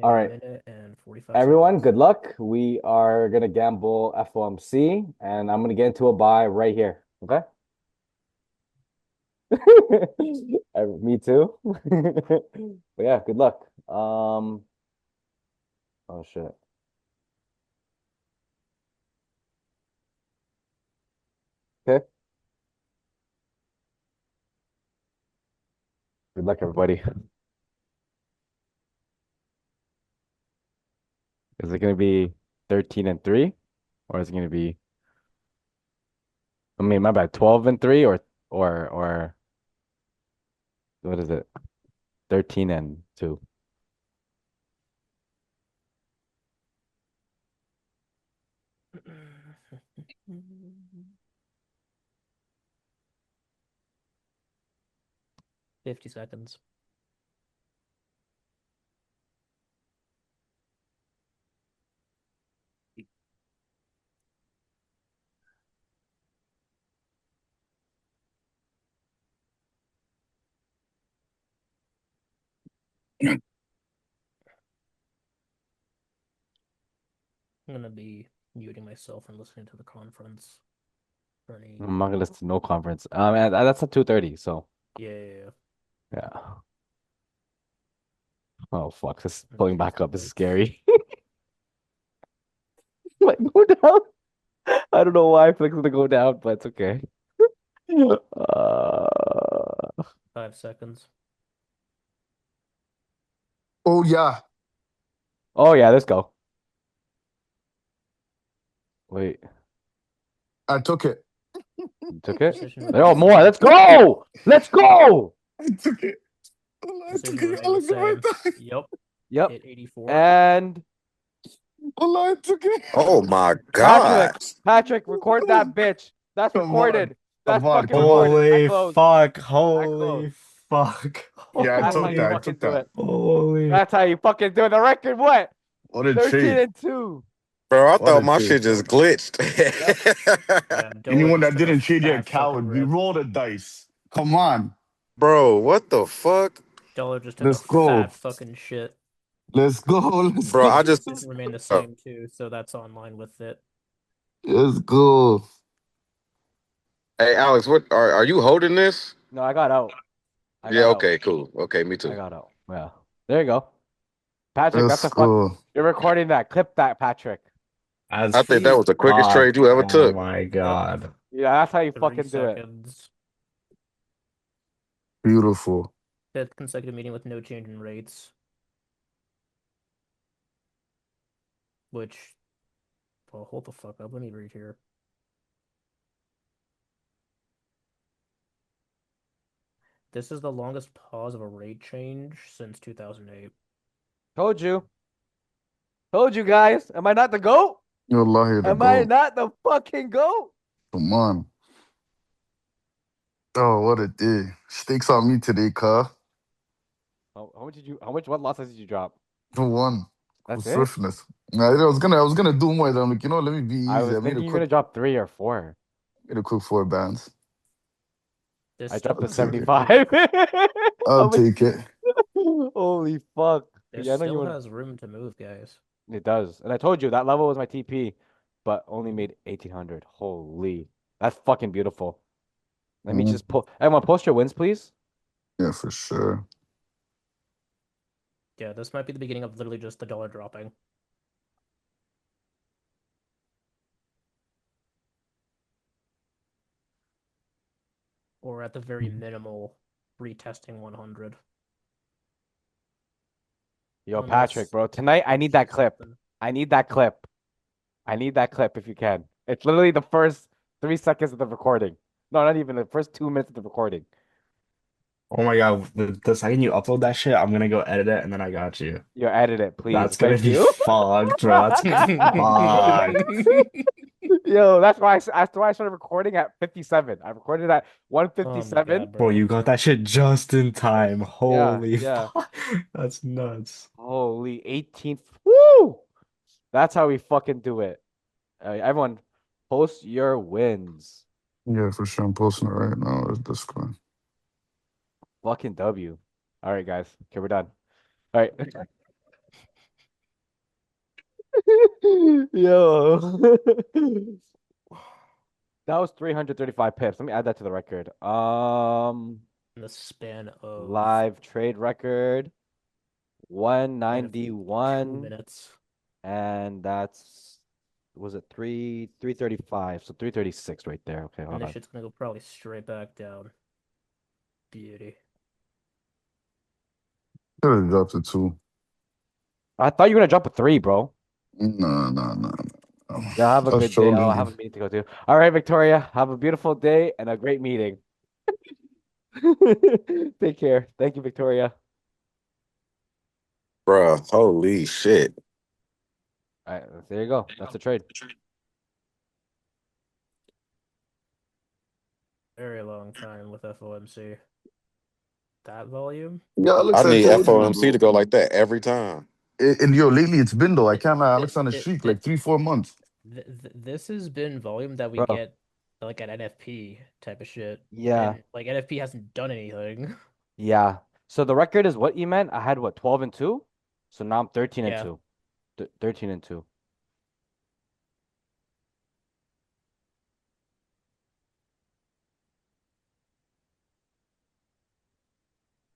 All A right, minute and 45 everyone, seconds. good luck. We are gonna gamble FOMC, and I'm gonna get into a buy right here. Okay? Me too. But yeah, good luck. Oh shit. Okay. Good luck, everybody. Is it gonna be 13 and 3? Or is it gonna be, I mean, my bad, 12 and 3 or what is it? 13 and 2. 50 seconds. I'm gonna be muting myself and listening to the conference for any. I'm not gonna listen to no conference. And that's at 2:30, so Yeah, yeah. Oh fuck, this is and pulling take back some up. This is notes. scary. Might go down. I don't know why I feel like it's gonna go down, but it's okay. Uh, 5 seconds. Oh yeah, oh yeah, let's go. Wait, I took it. you took it? Decision Oh, remains the more. same. Let's go. Let's go. I took it. Oh, I took Decision it. remain Y'all the look at my same. time. Yep. Yep. Hit 84. And Oh, I took it. Oh my God. Patrick, Patrick, record that bitch. That's Come on, recorded. That's come on, fucking come on. recorded. I Holy close. fuck. I close. Holy fuck. Yeah, I That's how took you that. Holy. I fucking took do that. it. Holy. That's how you fucking do it. The record what? What a 13 trade. and 2. Bro, I What thought a my trade. shit just glitched. Yep. Yeah, Dola Anyone just that took a didn't trade yet, fat fucking coward. We rip. roll the dice. Come on. Bro, what the fuck? Dola just took a Let's go. fat fucking shit. Let's go. Let's Bro, go. I just Decision remain the same too, so that's online with it. Let's go. Hey Alex, what are you holding this? No, I got out. I Yeah, got out. okay, cool. Okay, me I too. got out. Yeah. There you go. Patrick, that's Let's a fuck. go. You're recording that. Clip that, Patrick. I As think that was the quickest fuck. trade you ever Oh took. my Yep. god. Yeah, that's how you Three fucking do it. seconds. Beautiful. Fifth consecutive meeting with no change in rates. Which, well, hold the fuck up. Let me read here. This is the longest pause of a rate change since 2008. Told you. Told you guys. Am I not the GOAT? You're lucky to Am I go. not the fucking GOAT? Come on. Oh, what a day. Stakes on me today, car. How much what losses did you drop? For one. For That's it? swiftness. I was gonna do more. I'm like, let me be I easy. was I made a thinking you're quick gonna drop 3 or 4. made a quick 4 bands. This I still dropped to I'll has take it. room. 75. How I'll much? take it. Holy fuck. This Yeah, I know you still want. has room to move, guys. It does. And I told you that level was my TP, but only made 1800. Holy. That's fucking beautiful. Let me Mhm. just pull. Everyone, post your wins, please. Yeah, for sure. Yeah, this might be the beginning of literally just the dollar dropping. Or at the very minimal, retesting 100. Yo, Patrick, Unless bro. Tonight, I we need see that clip. something. I need that clip. I need that clip if you can. It's literally the first 3 seconds of the recording. No, not even the first 2 minutes of the recording. Oh my god. The second you upload that shit, I'm gonna go edit it and then I got you. Yo, edit it, please. That's gonna Thank be you. fucked, bro. That's gonna be fucked. Yo, that's why I started recording at 57. I recorded at Oh my 157. god, Bro, bro. you got that shit just in time. Yeah, Holy yeah. fuck. That's nuts. Holy 18th. Woo! That's how we fucking do it. Everyone, post your wins. Yeah, for sure. I'm posting it right now. It's Discord. Fucking W. All right, guys. Okay, we're done. All right. Yo. That was 335 pips. Let me add that to the record. In the span of Live trade record two 191, minutes. and that's was it 335? So 336 right there. Okay, And hold this on. shit's gonna go probably straight back down. Beauty. Could have dropped it too. I thought you were gonna drop a three, bro. No, no, no, no. Yeah, have a I was good day. I'll trolling have you. a meeting to go to. All right, Victoria. Have a beautiful day and a great meeting. Take care. Thank you, Victoria. Bruh, holy shit. All right, there you go. That's a trade. Very long time with FOMC. That volume? Yeah, I Alex, I need told you, FOMC to bro. go like that every time. And yo, lately it's been though. I can't lie. Alex on the Th- streak th- like 3, 4 months. This has been volume that we Bro. get like at NFP type of shit. Yeah. And like NFP hasn't done anything. Yeah. So the record is what you meant? I had what, 12 and 2? So now I'm 13 and Yeah. 2. 13 and 2.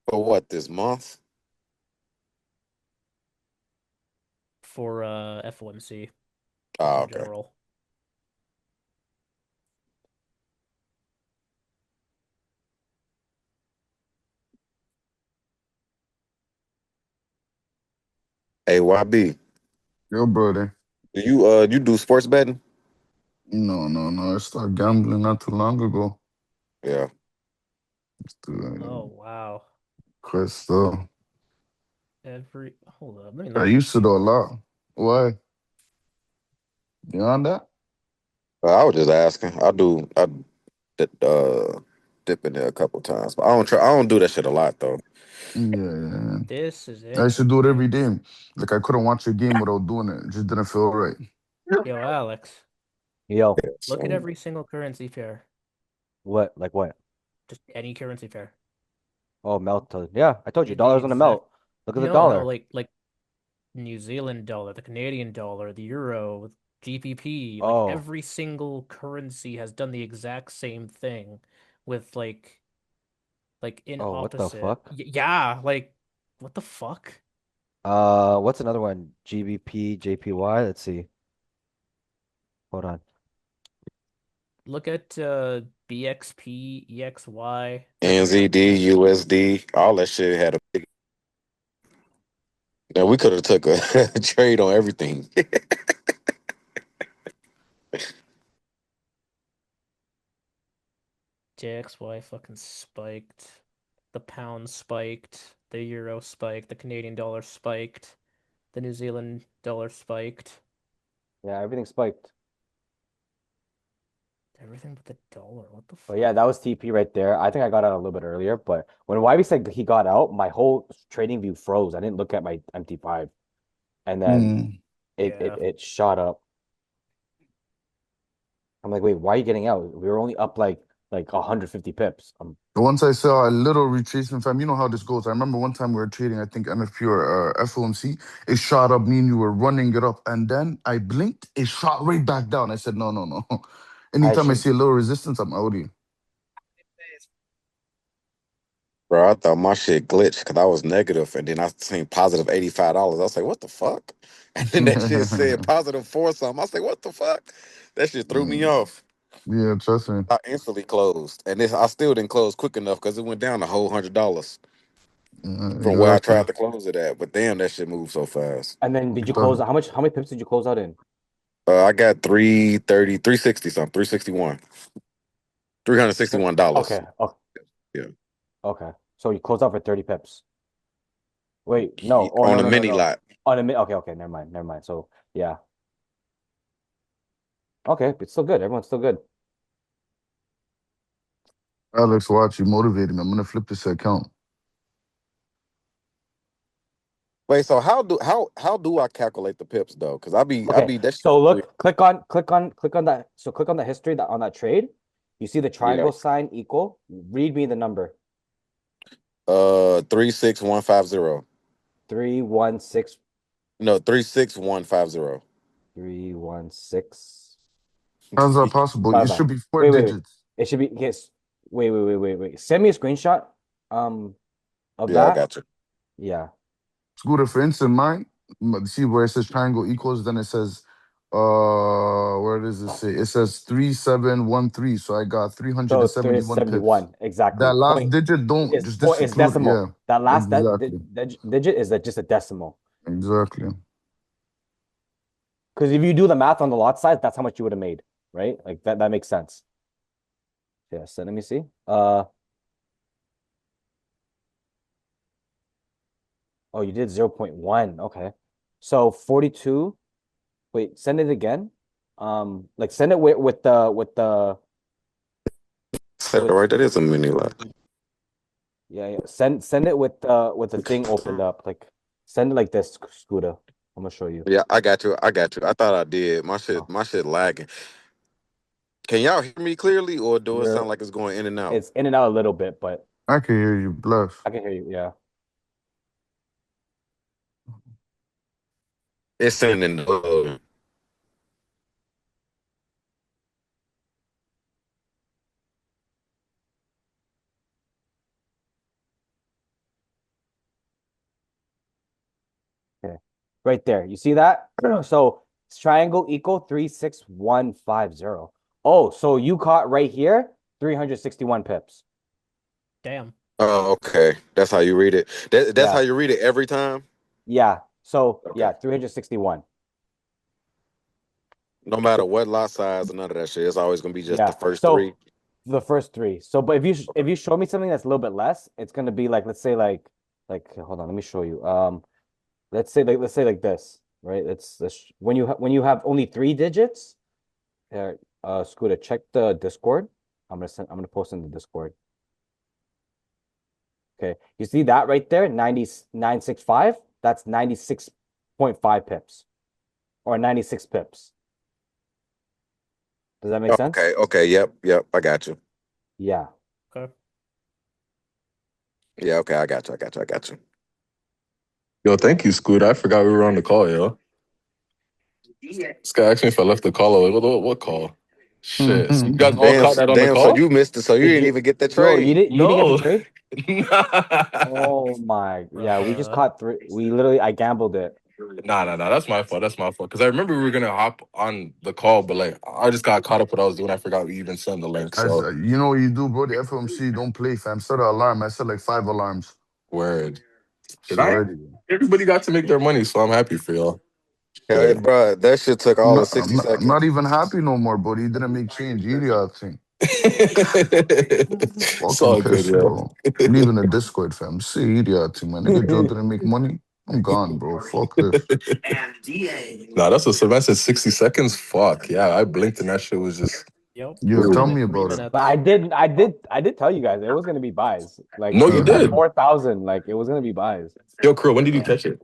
For what, this month? For FOMC just Oh, in okay. general. Hey, YB, Yo, brother. you do sports betting? No, no, no. I started gambling not too long ago. Yeah. Oh wow. Quest though. Hold up, let me I look at used this to do a shit. lot. Why? Beyond that? I was just asking. I dip in there a couple times, but I don't do that shit a lot though. Yeah, yeah. This is I used to do it every interesting. day. Like I couldn't watch a game without doing it. It just didn't feel right. Yo, Alex, Yo, look at So every single currency pair. what? Like what? Just any currency pair. Oh, melt. Yeah, I told you, The dollar's gonna exact melt. Look at the No, dollar. like New Zealand dollar, the Canadian dollar, the euro, GBP, like Oh, every single currency has done the exact same thing with like in oh, what the opposite. fuck? Yeah, like what the fuck? What's another one? GBP, JPY. Let's see. Hold on. Look at BXP, EXY. They're just NZD, USD, all that shit had a big. Now we could have took a trade on everything. JXY fucking spiked. The pound spiked. The euro spiked. The Canadian dollar spiked. The New Zealand dollar spiked. Yeah, everything spiked. Everything but the dollar. What the But yeah, fuck? that was TP right there. I think I got out a little bit earlier, but when YB said he got out, my whole trading view froze. I didn't look at my MT5, and then Mm. it Yeah. it, it shot up. I'm like, wait, why are you getting out? We were only up like 150 pips. Once I saw a little retracement, fam, you know how this goes. I remember one time we were trading, I think MFP or FOMC. It shot up, me and you were running it up, and then I blinked, it shot right back down. I said, no, no, no. I Anytime I should. see a little resistance, I'm out here. Bro, I thought my shit glitched because I was negative, and then I seen positive $85. I was like, what the fuck? And then that shit said positive four something. I was like, what the fuck? That shit threw me Mm. off. Yeah, trust me. I instantly closed, and I still didn't close quick enough because it went down a whole $100 from where I Exactly. tried to close it at. But damn, that shit moved so fast. And then did Look you at close that. out? How many pips did you close out in? I got 330, 360 something, 361, $361. Okay. Oh, Yeah. okay. So you closed out for 30 pips. Wait, no. Oh, On no, the no, no, mini no. lot. On a minute. Okay, okay. Never mind. Never mind. So yeah. Okay, it's still good. Everyone's still good. Alex, watch, you motivated me. I'm gonna flip this account. Wait, so how do I calculate the pips though? Because I Okay. be that shit So free. look, click on that. So click on the history that on that trade. You see the Yeah. triangle sign equal. Read me the number. 36150. 316. No, 36150. 316. How's that possible? My It bad. should be four Wait. digits. It should be yes. Wait. Send me a screenshot of Yeah, I that. got you. Yeah. Scooter, for instance, see where it says triangle equals, then it says, where does it say? It says 3713. So I got So 371 pips. 371 exactly. That last Point digit, don't is just point is disclude. Yeah, decimal. That last exactly. digit is just a decimal. Exactly. Because if you do the math on the lot size, that's how much you would have made, right? Like that makes sense. Yeah, so let me see. Oh, you did 0.1. Okay. So 42. Wait, send it again. Like send it with the Said it with right. That is a mini lot. yeah. Send it with the thing opened up. Like send it like this, Scooter. I'm gonna show you. Yeah, I got you. I got you. I thought I did. Oh, My shit lagging. Can y'all hear me clearly, or do it sound you're like it's going in and out? it's in and out a little bit, but I can hear you, bluff. I can hear you. Yeah. It's sending. Okay. Right there. You see that? So it's triangle equal 36150. Oh, so you caught right here 361 pips. Damn. Oh, okay. That's how you read it. That's how Yeah. you read it every time. Yeah. So Okay. yeah, 361. No matter what lot size or none of that shit, it's always gonna be just the Yeah. first three. So the first three. So but if you show me something that's a little bit less, it's gonna be like let's say like hold on, let me show you. Let's say like this, right? It's when you have only three digits. Scooter, check the Discord. I'm gonna post in the Discord. Okay. You see that right there? 9965. That's 96.5 pips or 96 pips. Does that make sense? Okay. Yep. I got you. Yeah. Okay. Yeah, okay, I got you. Yo, thank you, Scoot. I forgot we were on the call, yo. This guy asked me if I left the call. I was like, what call? Shit. So you guys all Damn, caught that on the damn. So call? you missed it. So you Did didn't you even get the Yo, trade. you didn't get the No. trade? Nah, Oh my. Yeah, we just Bruh. caught three. We literally I gambled it. nah. That's my fault. That's my fault. Because I remember we were gonna hop on the call, but like I just got caught up with what I was doing. I forgot we even sent the link. As So you know what you do, bro. The FOMC don't play, fam. Set an alarm. I set like 5 alarms. word. Shit Did I? already. Everybody got to make their money, so I'm happy for y'all. Hey, Shit. bro, that shit took all of 60 I'm not seconds. even happy no more, bro. He didn't make change. Idiot thing. It's Fucking all good, pissed, yo. bro. Leaving the Discord, fam. See, idiot thing, man. Nigga Joe didn't make money. I'm gone, bro. Fuck this. Nah, that's what Sylvan said. 60 seconds. Fuck yeah, I blinked and that shit was just. Yep. Yo, It's tell only me three about it. But minutes. I did tell you guys it was gonna be buys. Like No, you even at did. 4,000, like it was gonna be buys. Yo, Crow, when did you catch it?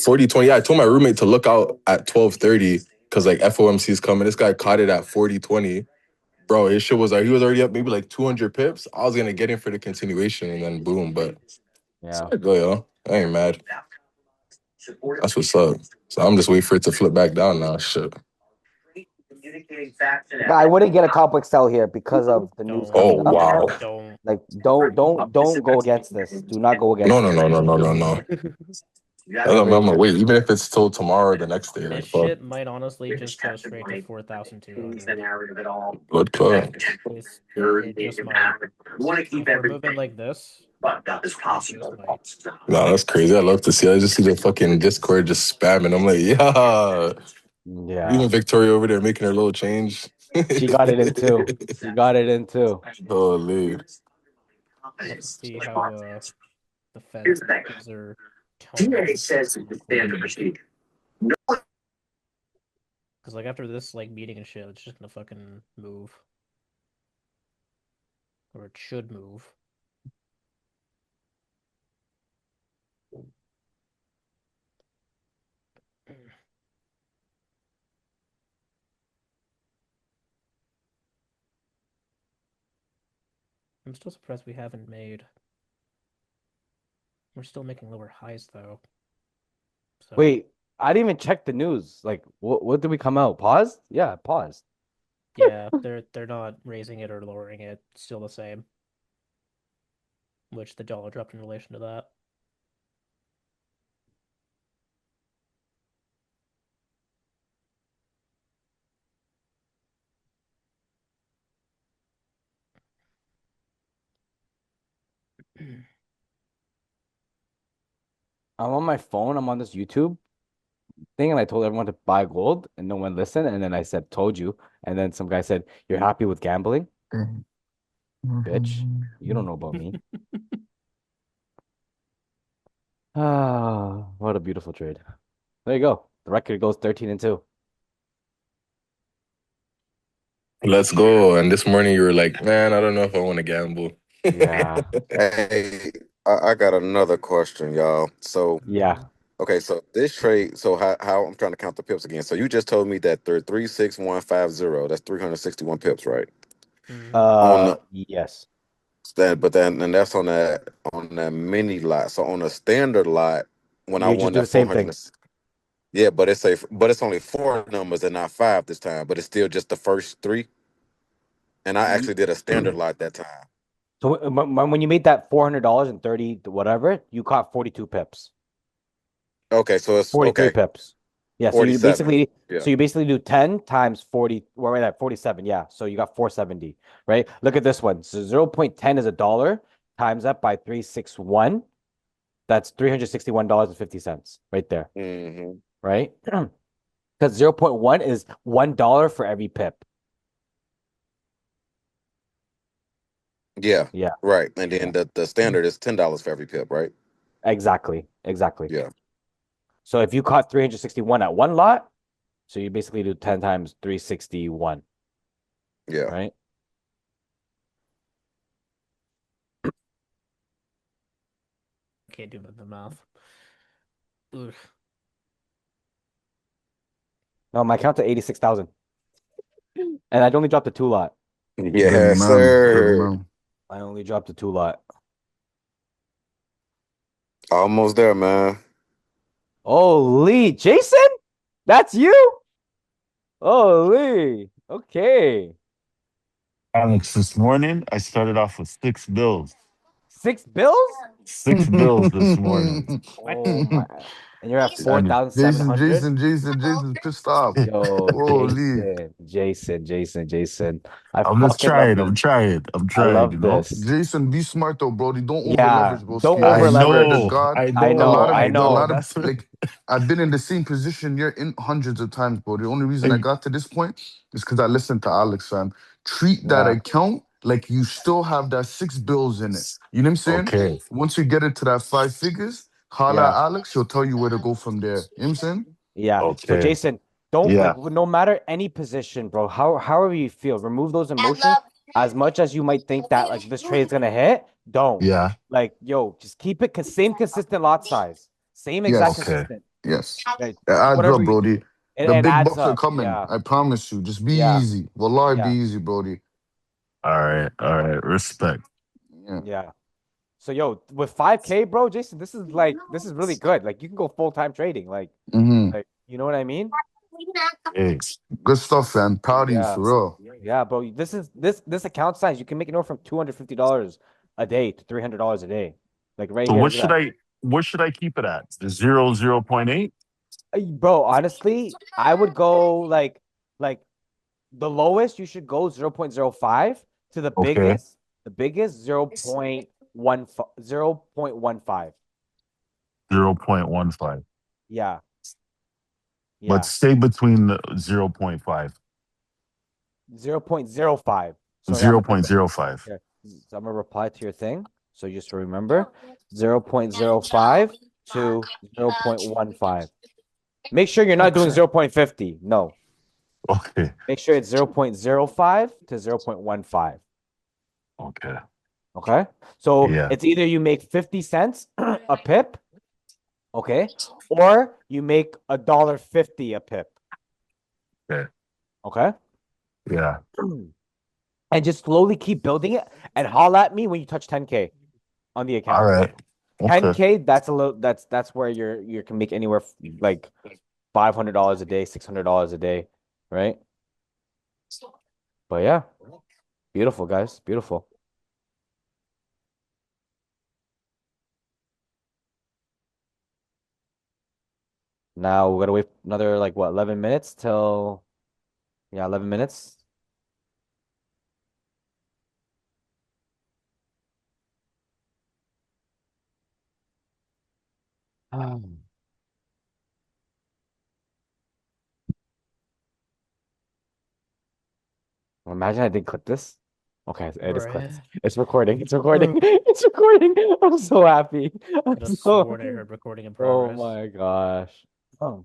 40 20. Yeah, I told my roommate to look out at 12:30 because like FOMC is coming. This guy caught it at 40 20. Bro, his shit was like he was already up maybe like 200 pips. I was gonna get in for the continuation and then boom, but it's Yeah. all go, yo. I ain't mad. That's what's up. So I'm just waiting for it to flip back down now. Shit. But I wouldn't get a complex sell here because of the news Don't. Oh coming out. wow. Don't. Like don't go against this. Do not go No, against no, this. no, no, no, no, no. I'm gonna wait, even if it's till tomorrow or the next day. Like This fuck. shit might honestly just go straight to 4,200. Blood clot. It just might. If we're moving like this, it just might. Nah, that's crazy. I love to see. I just see the fucking Discord just spamming. I'm like, yeah. Yeah. Even Victoria over there making her little change. She got it in too. She got it in too. Holy. Let's see how the Fed gives their tone on the quarter. Because like after this like meeting and shit, it's just gonna fucking move, or it should move. I'm still surprised we haven't made. We're still making lower highs though. So Wait, I didn't even check the news. Like, what did we come out? Paused? Yeah, paused. Yeah, they're not raising it or lowering it. Still the same. Which the dollar dropped in relation to that. I'm on my phone. I'm on this YouTube thing, and I told everyone to buy gold, and no one listened. And then I said, "Told you." And then some guy said, "You're happy with gambling, bitch? You don't know about me." Ah, what a beautiful trade. There you go. The record goes 13-2. Let's go. And this morning you were like, man, I don't know if I want to gamble. Yeah, Hey, I got another question, y'all. So, yeah. okay, so this trade, so how I'm trying to count the pips again. So you just told me that they're 36150. That's 361 pips, right? Mm-hmm. On the Yes. that, but then and that's on that mini lot. So on a standard lot, when I You just won do the that same 400, thing. yeah, but it's only four numbers and not five this time. But it's still just the first three. And I Ye- actually did a standard lot that time. So when you made that $400 and 30 whatever, you caught 42 pips. Okay, so it's 43 okay, pips. Yeah, 47. Yeah. so you basically do 10 times 40, well, right at 47. Yeah. So you got 470, right? Look at this one. So 0.10 is a dollar, times that by 361. That's $361.50 right there, Hmm. right? Because 0.1 is $1 for every pip. Yeah. Yeah, Right. And yeah. then the standard is $10 for every pip, right? Exactly. Exactly. Yeah. So if you caught 361 at one lot, so you basically do 10 times 361, Yeah. right? Can't do the math. Ugh. No, my count to 86,000. And I'd only dropped a two lot. Big Yes, man, big sir. man. I only dropped a two lot. Almost there, man. Holy, Jason? That's you? Holy. Okay. Alex, this morning I started off with 6 bills. 6 bills? 6 bills this morning. Oh my. And you're at And 4,700? Jason's pissed off. Yo, Holy. Jason. I I'm just fucking love trying. this. I'm trying. I'm I trying, love you know? this. Jason, be smart though, Brody. Don't over Yeah, leverage, don't broski. I over I swear to leverage. know. God, I I know. know, I a know. lot of That's what like I've been in the same position you're in hundreds of times, bro. The only reason I got to this point is because I listened to Alex, fam. Treat that Yeah, account like you still have that 6 bills in it. You know what I'm saying? okay. Once you get it to that 5 figures, holla yeah. at Alex, he'll tell you where to go from there. You know what I'm saying? Yeah. So Okay. Jason, don't Yeah. like no matter any position, bro. However you feel, remove those emotions. As much as you might think that like this trade's gonna hit, don't. Yeah. Like, yo, just keep it same consistent lot size. Same exact Yes. Okay. consistent. Yes. Like, It do adds whatever up, you Brody. do. The It big adds bucks are up. coming. Yeah. I promise you. Just be Yeah. easy. Wallahi, be Yeah. easy, Brody. All right. All right. Respect. Yeah. Yeah. So yo, with 5K, bro, Jason, this is really good. Like you can go full-time trading. Hmm. Like you know what I mean? Hey. Good stuff, fam. Proud of you Yeah. for real. Yeah, bro. This account size, you can make anywhere from $250 a day to $300 a day. Like right So here, look at that. what should I keep it at? The 0.8? Bro, honestly, I would go like the lowest you should go 0.05 to the Okay. biggest, the biggest 0.15. 0.15. Yeah, But yeah. stay between the zero point 0.5. 0.05. So yeah, I'm gonna 0.05. here. So I'm gonna reply to your thing. So just remember 0.05 to 0.15. Make sure you're not doing Okay. 0.50. No. Okay. Make sure it's 0.05 to 0.15. Okay. Okay. So Yeah. it's either you make 50 cents a pip, okay, or you make $1.50 a pip. Okay. Okay. Yeah. And just slowly keep building it and holla at me when you touch 10K on the All account. right. Okay. 10K, that's a little that's where you can make anywhere like $500 a day, $600 a day, right? But yeah, beautiful, guys. Beautiful. Now we gotta wait another like what, 11 minutes till, yeah, 11 minutes. Imagine I didn't clip this. Okay, it is clipped. Bruh. It's recording. It's recording. It's recording. I'm so happy. I'm Could have sworn I so. heard recording in Oh progress. my gosh. Oh.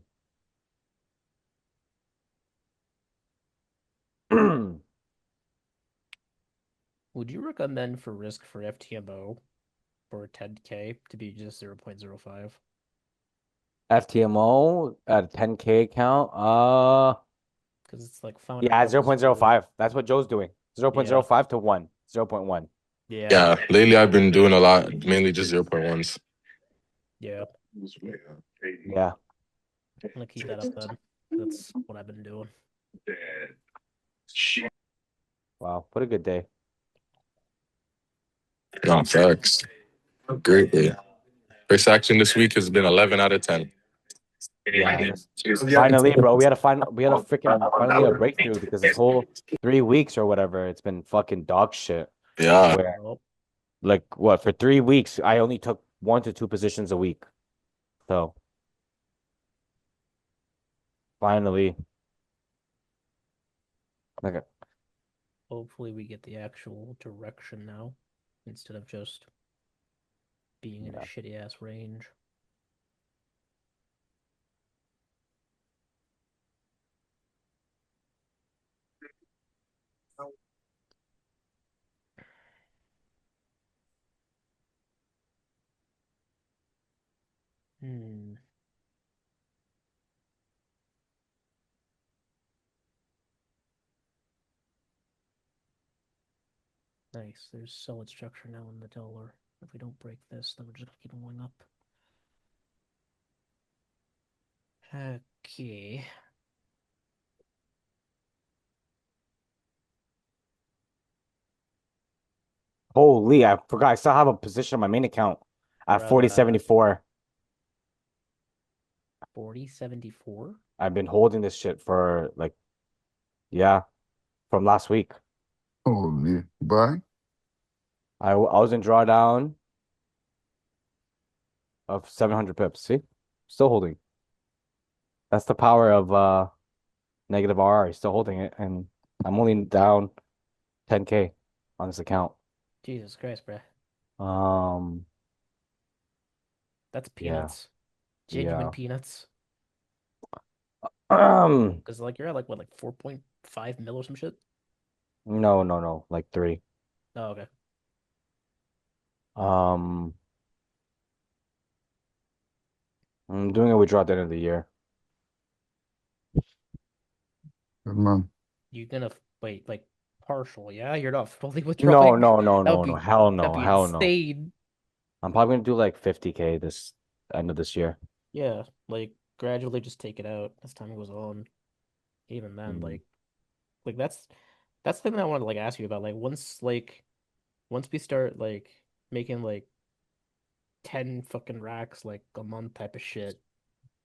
Would you recommend for risk for FTMO for 10K to be just 0.05? FTMO at a 10K account. Because it's like 500 Yeah, bucks is full. 0.05. That's what Joe's doing. 0.05 to 1. 0.1. Yeah. Yeah, lately I've been doing a lot, mainly just 0.1s. Yeah. Yeah. I'm gonna keep that up then. That's what I've been doing. Wow. What a good day. No, facts. Great day. First action this week has been 11 out of 10. Yeah. Finally, bro, we had a freaking finally a breakthrough because this whole 3 weeks or whatever, it's been fucking dog shit. Yeah. Where Well, like what, for 3 weeks, I only took 1 to 2 positions a week. So finally, like, hopefully we get the actual direction now instead of just being in a yeah. shitty ass range. Hmm. Nice. There's solid structure now in the dollar. If we don't break this, then we're just gonna keep on going up. Okay. Holy, I forgot I still have a position on my main account at Bruh. 40.74. 40.74? I've been holding this shit for like, yeah, from last week. Holy, bye. I was in drawdown of 700 pips. See? Still holding. That's the power of negative RR. Still holding it, and I'm only down 10K on this account. Jesus Christ, bruh. Um, That's yeah, peanuts. Genuine yeah. peanuts. Um, Because like you're at like what, like 4.5 mil or some shit? no, like 3. Oh, okay. Um, I'm doing a withdrawal at the end of the year. Good man. You're gonna wait, like partial, yeah? You're not fully No, withdrawing. no, no, That would no, no. be Hell that'd no, be hell no. insane. I'm probably gonna do like 50K this end of this year. Yeah, like gradually just take it out as time goes on. Even then, Mm. like that's the thing I wanted to like ask you about. Once we start like making like 10 fucking racks like a month type of shit,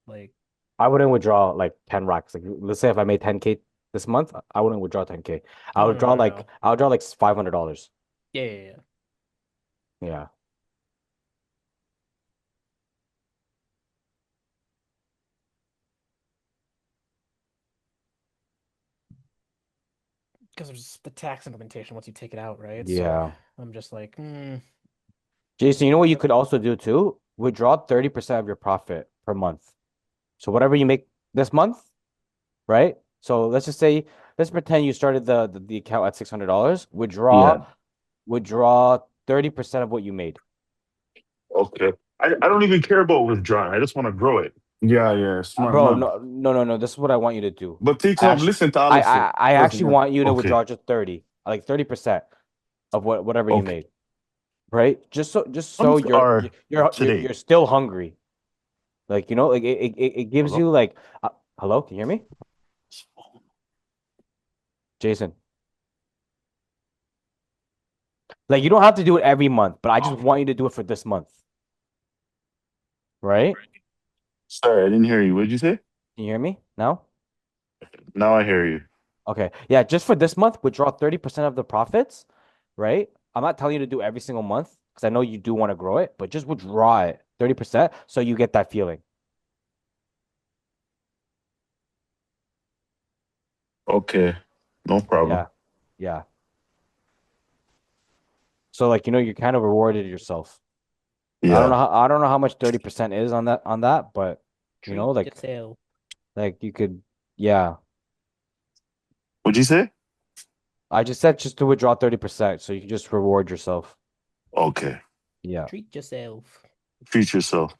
like I wouldn't withdraw like 10 racks. Like let's say if I made 10K this month, I wouldn't withdraw 10K. oh no no no. I would draw like $500. Yeah. Yeah. Because there's the tax implementation once you take it out, right? So Yeah. I'm just like, Jason, you know what you could also do too? Withdraw 30% of your profit per month. So whatever you make this month, right? So let's just say, let's pretend you started the account at $600. Yeah. Withdraw 30% of what you made. Okay. I don't even care about withdrawing. I just want to grow it. Yeah, smart Bro, man. no. This is what I want you to do. But take I some, actually, listen to Alistair. I actually Listen, want you to Okay. withdraw just 30, like 30% of whatever you Okay. made, right? Just so Month or today? you're still hungry. Like, you know, like it gives Hello? you like hello, can you hear me? Jason. Like you don't have to do it every month, but I just want you to do it for this month. Right? Sorry, I didn't hear you. What did you say? Can you hear me now? Now I hear you. Okay. Yeah, just for this month, withdraw 30% of the profits, right? I'm not telling you to do every single month because I know you do want to grow it, but just withdraw it 30% so you get that feeling. Okay, no problem. Yeah. Yeah. So like, you know, you kind of rewarded yourself. Yeah. I don't know how much 30% is on that, but you know, Treat yourself. like you could, yeah. What'd you say? I just said just to withdraw 30% so you can just reward yourself. Okay. Yeah. Treat yourself. Treat yourself.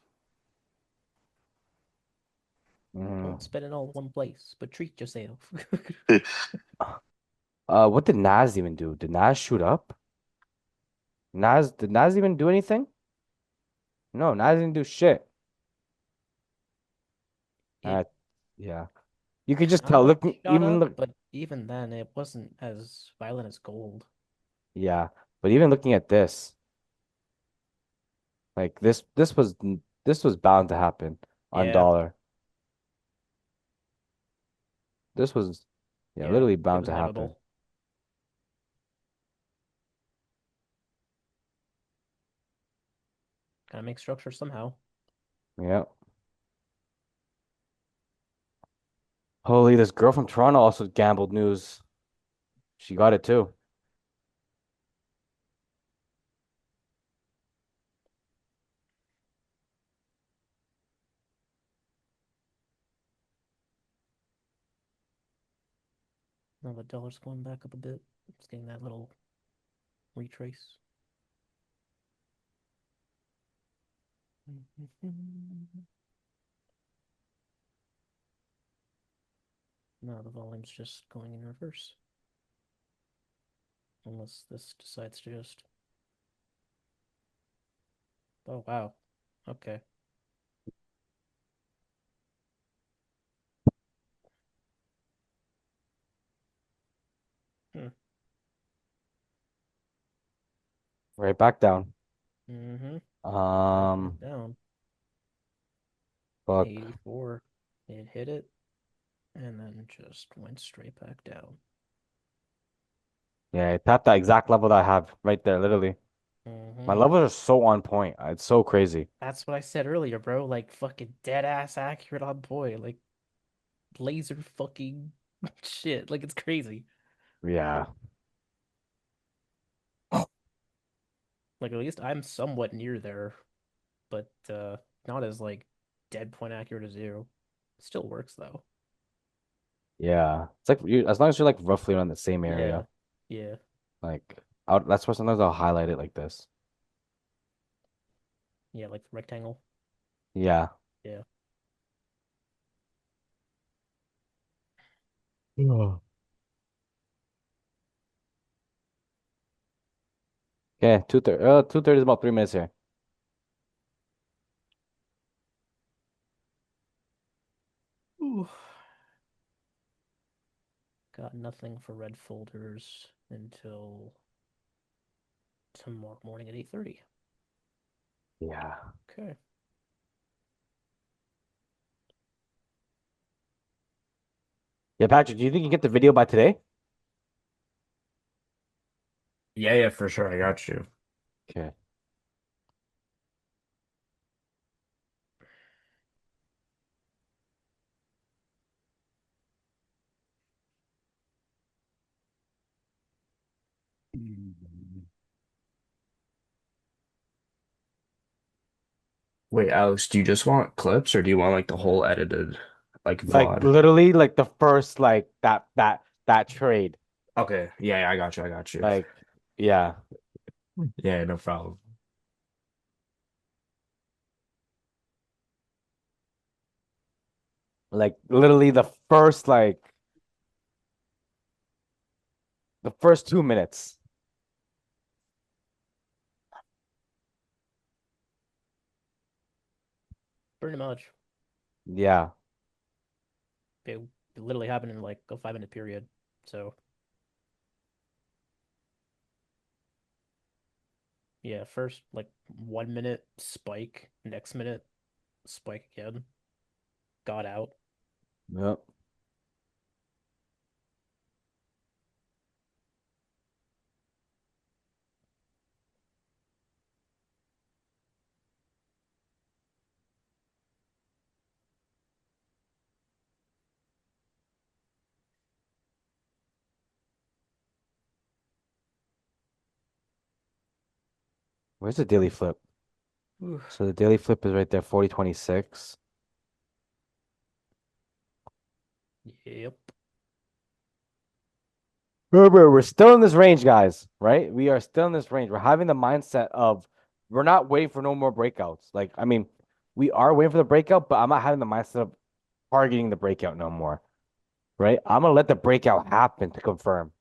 Mhm. Don't spend it all in one place, but treat yourself. What did Nas even do? Did Nas shoot up? Did Nas even do anything? No, Nas didn't do shit. It Yeah. You could just kind tell. of Look, shot even up, look. but even then, it wasn't as violent as gold. Yeah, but even looking at this, like this was bound to happen on Yeah, dollar. This was, yeah, yeah, literally it bound was to happen. inevitable. Gotta make structure somehow. Yeah. Holy, this girl from Toronto also gambled news. She got it too. Now the dollar's going back up a bit. It's getting that little retrace. No, the volume's just going in reverse. Unless this decides to just. Oh, wow. Okay. Hmm. Right back down. Mm-hmm. Um, Back down. fuck. 84. It hit it and then just went straight back down. Yeah, it tapped that exact level that I have right there, literally. My Mm-hmm. levels are so on point. It's so crazy. That's what I said earlier, bro. Like fucking dead ass accurate on point. Like laser fucking shit. Like it's crazy. Yeah. Like at least I'm somewhat near there, but not as like dead point accurate as you. Still works though. Yeah. It's like as long as you're like roughly around the same Yeah. area. Yeah. Like that's why sometimes I'll highlight it like this. Yeah, like the rectangle. Yeah. Yeah. Yeah. Okay, 2:30. 2:30 is about 3 minutes here. Ooh. Got nothing for red folders until tomorrow morning at 8:30. Yeah. Okay. Yeah, Patrick, do you think you get the video by today? Yeah, yeah, for sure. I got you. Okay. Wait, Alex, do you just want clips or do you want like the whole edited like Like VOD? literally like the first like that trade. Okay, yeah, yeah, I got you. I got you. Like yeah. Yeah, no problem. Like literally the first 2 minutes. Pretty much. Yeah. It literally happened in like a 5 minute period. So yeah, first like 1 minute spike, next minute spike again. Got out. Yep. Where's the daily flip? Oof. So the daily flip is right there, 40.26. Yep. Remember, we're still in this range, guys, right? We are still in this range. We're having the mindset of we're not waiting for no more breakouts. Like, I mean, we are waiting for the breakout, but I'm not having the mindset of targeting the breakout no more, right? I'm gonna let the breakout happen to confirm,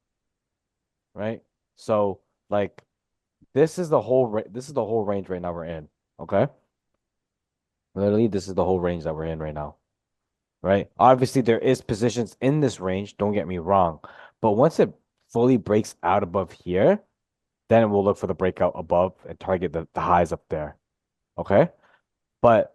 right? So, like, this is the whole range right now we're in, okay? Literally, this is the whole range that we're in right now, right? Obviously, there is positions in this range, don't get me wrong, but once it fully breaks out above here, then we'll look for the breakout above and target the highs up there. Okay. But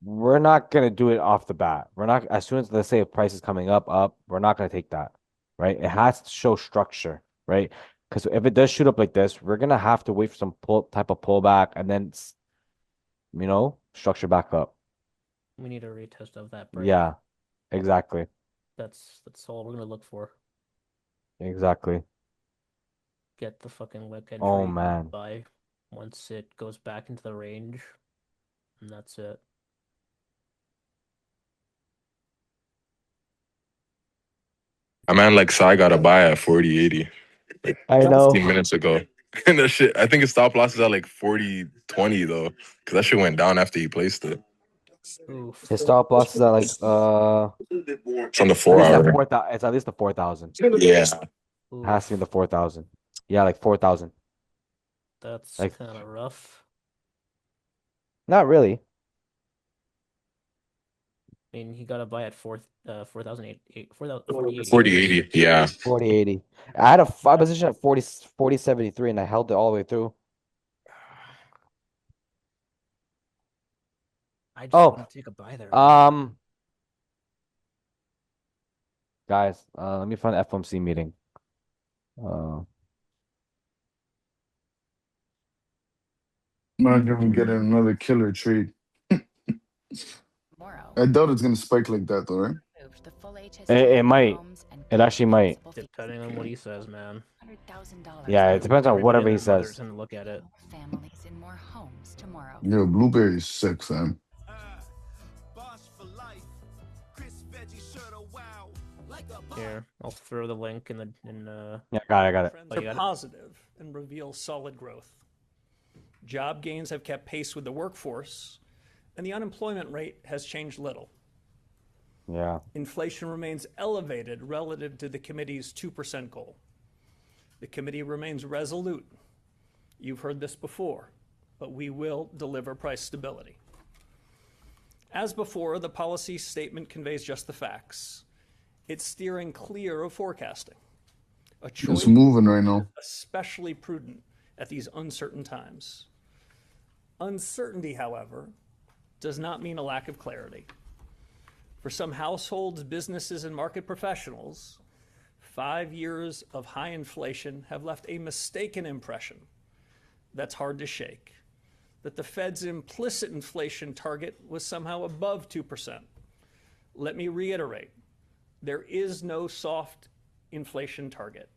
we're not gonna do it off the bat. We're not as soon as let's say if price is coming up, we're not gonna take that. Right? It has to show structure, right? Because if it does shoot up like this, we're gonna have to wait for some type of pullback and then structure back up. We need a retest of that break. Yeah, exactly. That's all we're gonna look for. Exactly. Get the fucking leg entry. Oh man. Buy once it goes back into the range, and that's it. A man like Sai got a buy at 40.80 I know. 15 minutes ago. And that shit, I think his stop loss is at like 40.20 though, because that shit went down after he placed it. Oof. His stop loss is at like It's on the at 4 least at hour. 4,000. It's at least the 4,000. Yeah. Has to be Oof. the 4,000. Yeah, like 4,000. That's Like kind of rough. not really. I mean, he got a buy at 4,008, 40.80. Yeah. 40.80. I had a position at 40.73 and I held it all the way through. I just Oh, want to take a buy there. Man. Guys, let me find the FOMC meeting. Not gonna get another killer trade. I doubt it's gonna spike like that though, right? It might. It actually might. Depending on what he says, man. Yeah, it depends on Everybody whatever and he their mother's says. gonna look at it. Yo, blueberry's sick, fam. Here, I'll throw the link Yeah, I got it. Oh, you Are got it? positive and reveal solid growth. Job gains have kept pace with the workforce, and the unemployment rate has changed little. Yeah. Inflation remains elevated relative to the committee's 2% goal. The committee remains resolute. You've heard this before, but we will deliver price stability. As before, the policy statement conveys just the facts. It's steering clear of forecasting. A choice It's moving right now. especially prudent at these uncertain times. Uncertainty, however, does not mean a lack of clarity. For some households, businesses, and market professionals, 5 years of high inflation have left a mistaken impression that's hard to shake, that the Fed's implicit inflation target was somehow above 2%. Let me reiterate, there is no soft inflation target.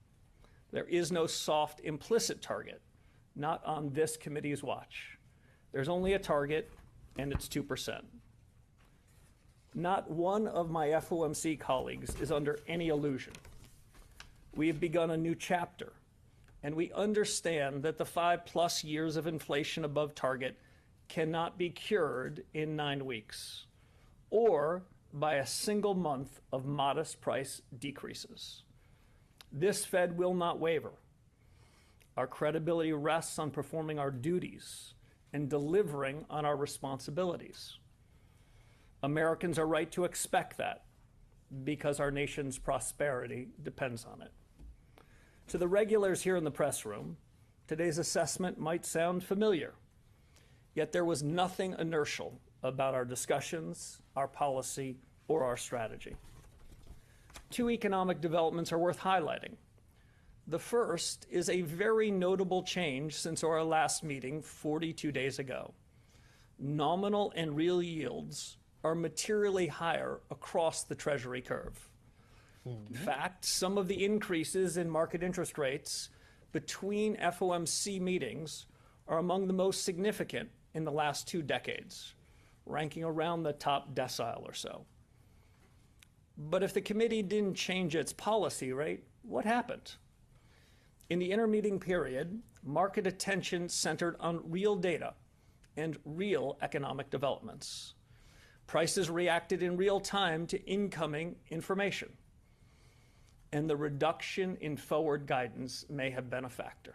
There is no soft implicit target, not on this committee's watch. There's only a target, and it's 2%. Not one of my FOMC colleagues is under any illusion. We have begun a new chapter, and we understand that the 5+ years of inflation above target cannot be cured in 9 weeks or by a single month of modest price decreases. This Fed will not waver. Our credibility rests on performing our duties and delivering on our responsibilities. Americans are right to expect that because our nation's prosperity depends on it. To the regulars here in the press room, today's assessment might sound familiar, yet there was nothing inertial about our discussions, our policy, or our strategy. Two economic developments are worth highlighting. The first is a very notable change since our last meeting 42 days ago. Nominal and real yields are materially higher across the Treasury curve. In fact, some of the increases in market interest rates between FOMC meetings are among the most significant in the last 2 decades, ranking around the top decile or so. But if the committee didn't change its policy rate, what happened? In the intermeeting period, market attention centered on real data and real economic developments. Prices reacted in real time to incoming information, and the reduction in forward guidance may have been a factor.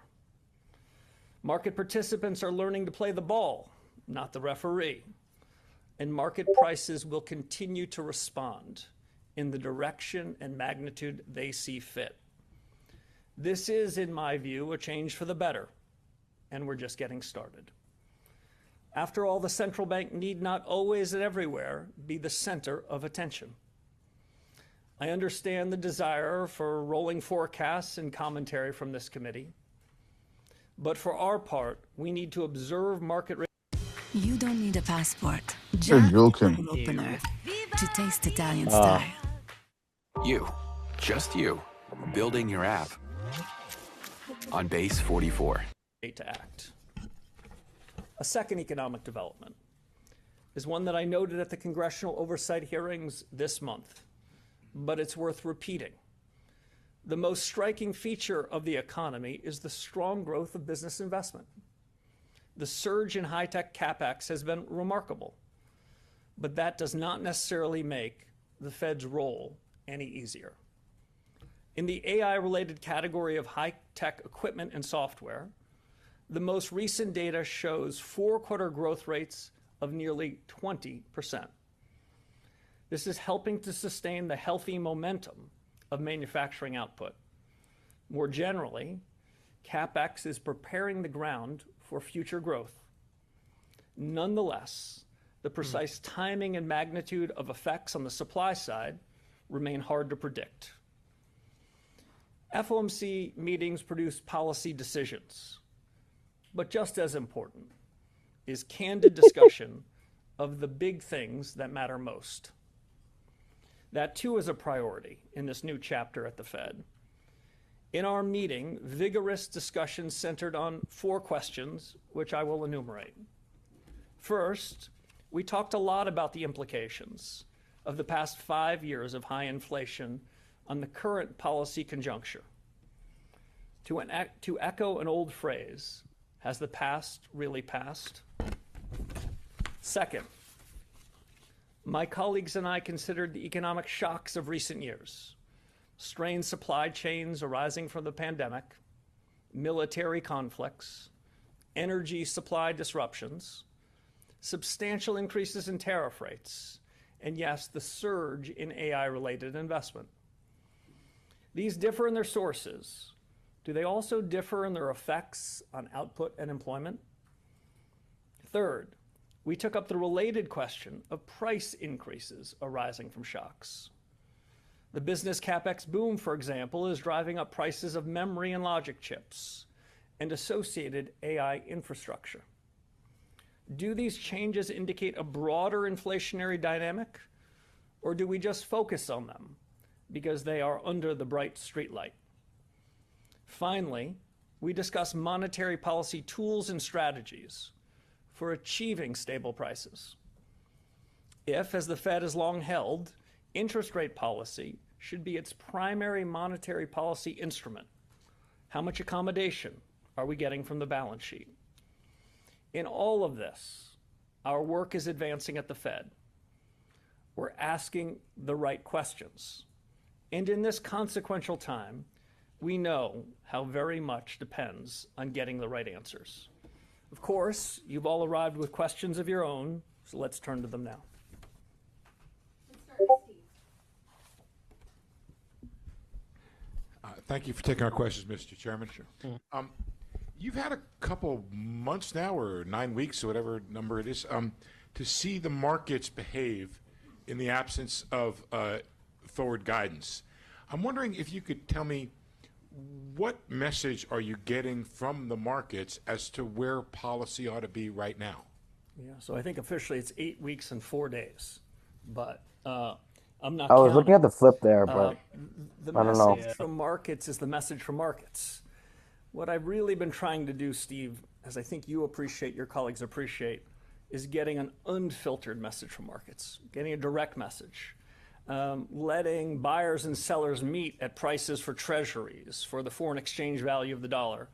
Market participants are learning to play the ball, not the referee, and market prices will continue to respond in the direction and magnitude they see fit. This is, in my view, a change for the better, and we're just getting started. After all, the central bank need not always and everywhere be the center of attention. I understand the desire for rolling forecasts and commentary from this committee, but for our part, we need to observe market. You don't need a passport, You're just joking. an opener to taste Italian style. You, just you, building your app on Base 44. To act. A second economic development is one that I noted at the congressional oversight hearings this month, but it's worth repeating. The most striking feature of the economy is the strong growth of business investment. The surge in high-tech CapEx has been remarkable, but that does not necessarily make the Fed's role any easier. In the AI-related category of high-tech equipment and software, the most recent data shows 4-quarter growth rates of nearly 20%. This is helping to sustain the healthy momentum of manufacturing output. More generally, CapEx is preparing the ground for future growth. Nonetheless, the precise timing and magnitude of effects on the supply side remain hard to predict. FOMC meetings produce policy decisions, but just as important is candid discussion of the big things that matter most. That too is a priority in this new chapter at the Fed. In our meeting, vigorous discussion centered on 4 questions, which I will enumerate. First, we talked a lot about the implications of the past 5 years of high inflation on the current policy conjuncture. To echo an old phrase, has the past really passed? Second, my colleagues and I considered the economic shocks of recent years, strained supply chains arising from the pandemic, military conflicts, energy supply disruptions, substantial increases in tariff rates, and yes, the surge in AI-related investment. These differ in their sources. Do they also differ in their effects on output and employment? Third, we took up the related question of price increases arising from shocks. The business CapEx boom, for example, is driving up prices of memory and logic chips and associated AI infrastructure. Do these changes indicate a broader inflationary dynamic, or do we just focus on them because they are under the bright streetlight? Finally, we discuss monetary policy tools and strategies for achieving stable prices. If, as the Fed has long held, interest rate policy should be its primary monetary policy instrument, how much accommodation are we getting from the balance sheet? In all of this, our work is advancing at the Fed. We're asking the right questions. And in this consequential time, we know how very much depends on getting the right answers. Of course, you've all arrived with questions of your own, so let's turn to them now. Thank you for taking our questions, Mr. Chairman. Mm. You've had a couple months now, or 9 weeks, or whatever number it is, to see the markets behave in the absence of forward guidance. I'm wondering if you could tell me what message are you getting from the markets as to where policy ought to be right now? Yeah, so I think officially it's 8 weeks and 4 days, but I'm not I was counting. looking at the flip there, Uh, but the I don't know. message from markets is the message from markets. What I've really been trying to do, Steve, as I think you appreciate, your colleagues appreciate, is getting an unfiltered message from markets, getting a direct message, letting buyers and sellers meet at prices for treasuries, for the foreign exchange value of the dollar,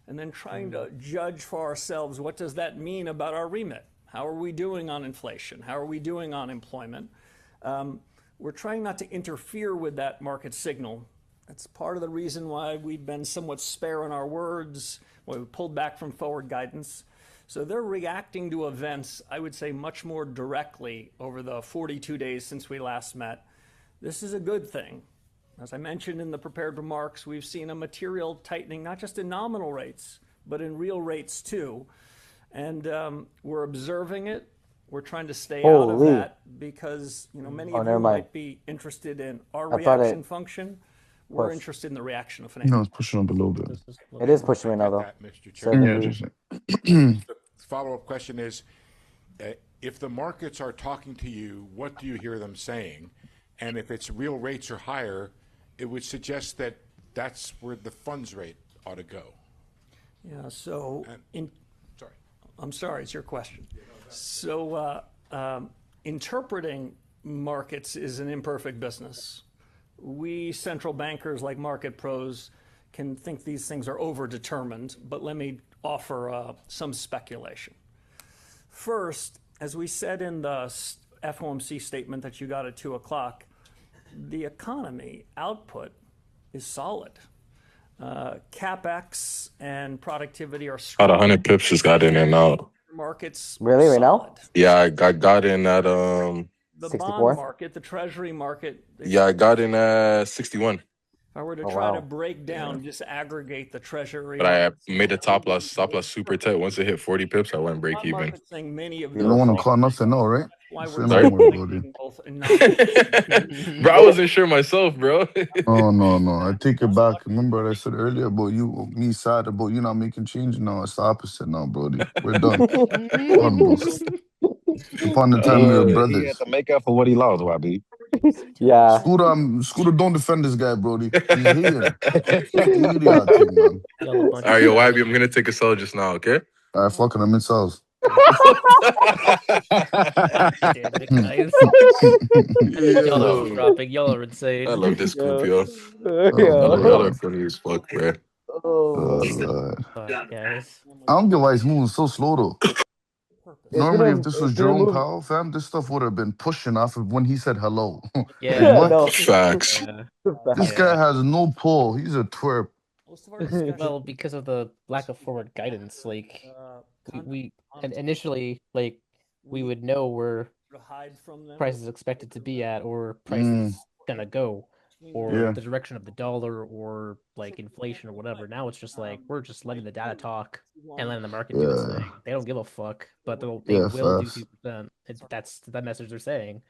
and then trying to judge for ourselves, what does that mean about our remit? How are we doing on inflation? How are we doing on employment? We're trying not to interfere with that market signal. That's part of the reason why we've been somewhat spare in our words, why we pulled back from forward guidance. So they're reacting to events, I would say, much more directly over the 42 days since we last met. This is a good thing. As I mentioned in the prepared remarks, we've seen a material tightening, not just in nominal rates, but in real rates too. And we're observing it. We're trying to stay out of Holy. that because many of never you mind. might be interested in our I thought reaction it function. We're pushed. interested in the reaction of No, financial. it's pushing up a little bit. It is pushing me I now, get though. that, Mr. Said Chairman. Yeah, the just The follow-up question is, if the markets are talking to you, what do you hear them saying? And if it's real rates are higher, it would suggest that that's where the funds rate ought to go. Yeah, so Sorry. I'm sorry, it's your question. So interpreting markets is an imperfect business. We central bankers like market pros can think these things are overdetermined, but let me offer some speculation. First, as we said in the FOMC statement that you got at 2 o'clock, the economy output is solid. CapEx and productivity are About strong. 100 pips just got in and out. Markets Really, right now? solid. Yeah, I got in at The 64? bond market, the treasury market. yeah, I got in at 61. If I were to Oh, try to wow. break down, disaggregate the treasury But I market, made the top loss super tight. Once it hit 40 pips, I went break bond even. market saying many of you don't want to those call nothing, no, right? why Say we're no more, Brody. reflecting both a nominal Bro, I wasn't sure myself, bro. Oh no, I take it back. Remember what I said earlier about you, me sad about you not making change? No, it's the opposite now, Brody. We're done. Done, bro. Upon the time we were He had brothers. to make up for what he lost, YB. Yeah. Scooter, don't defend this guy, Brody. He's hating. Idiot thing, man. Y'all a bunch All right, of yo, YB, savages. I'm gonna take a sell just now, okay? All right, fucking him in cells. Damn it, guys. Y'all are Yo, dropping. Y'all are I insane. love this scoop, yo. Oh, Y'all are Lord. funny as fuck, bro. Oh, Oh, Lord. Fuck, guys. I don't get why he's moving so slow, though. it's Normally, if gonna this it's was gonna Jerome move. Powell, fam, this stuff would have been pushing off of when he said hello. Like, Yeah. what? No. Facts. Yeah. This Yeah. guy has no pull. He's a twerp. Most of our discussion Well, because of the lack of forward guidance, like we and initially, like we would know where to hide from them. price is expected to be at, or price Mm, is gonna go, or yeah. the direction of the dollar, or like inflation or whatever. Now it's just like we're just letting the data talk and letting the market do its Yeah. thing. They don't give a fuck, but they Yeah, will do fast. 2%. That's the message they're saying.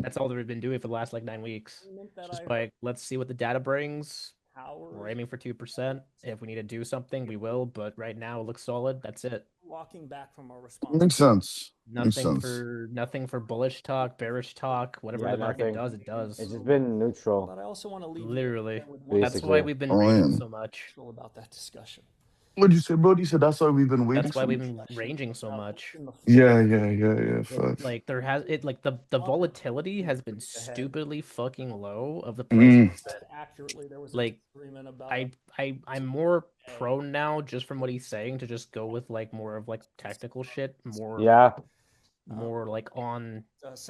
That's all they've been doing for the last like 9 weeks. Just like, let's see what the data brings. We're aiming for 2%. If we need to do something, we will. But right now, it looks solid. That's it. Walking back from our Makes responsibility. sense. Makes Nothing sense. nothing for bullish talk, bearish talk. Whatever Yeah, the market nothing. does, it does. It's just been neutral. But I also want to leave you Literally. with one That's Basically. why we've been Oh, ranging yeah. so much. about that discussion. What'd you say, Brody? You said that's why we've been waiting That's why so we've much? been ranging so much. Yeah. Facts. Like there has it like the volatility has been stupidly fucking low of the Mm. prices. Accurately, there was Like agreement about I'm more prone now just from what he's saying to just go with like more of like technical shit, more Yeah. more like on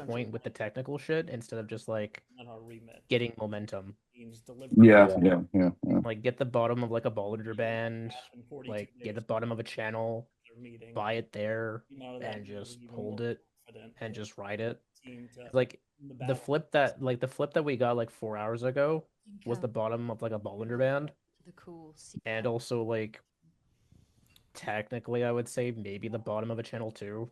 point with the technical shit instead of just like getting momentum. Yeah. Like get the bottom of like a Bollinger Band, like get the bottom of a channel, buy it there, and just hold it and just ride it. Like the flip that we got like 4 hours ago was the bottom of like a Bollinger Band, and also like technically I would say maybe the bottom of a channel too.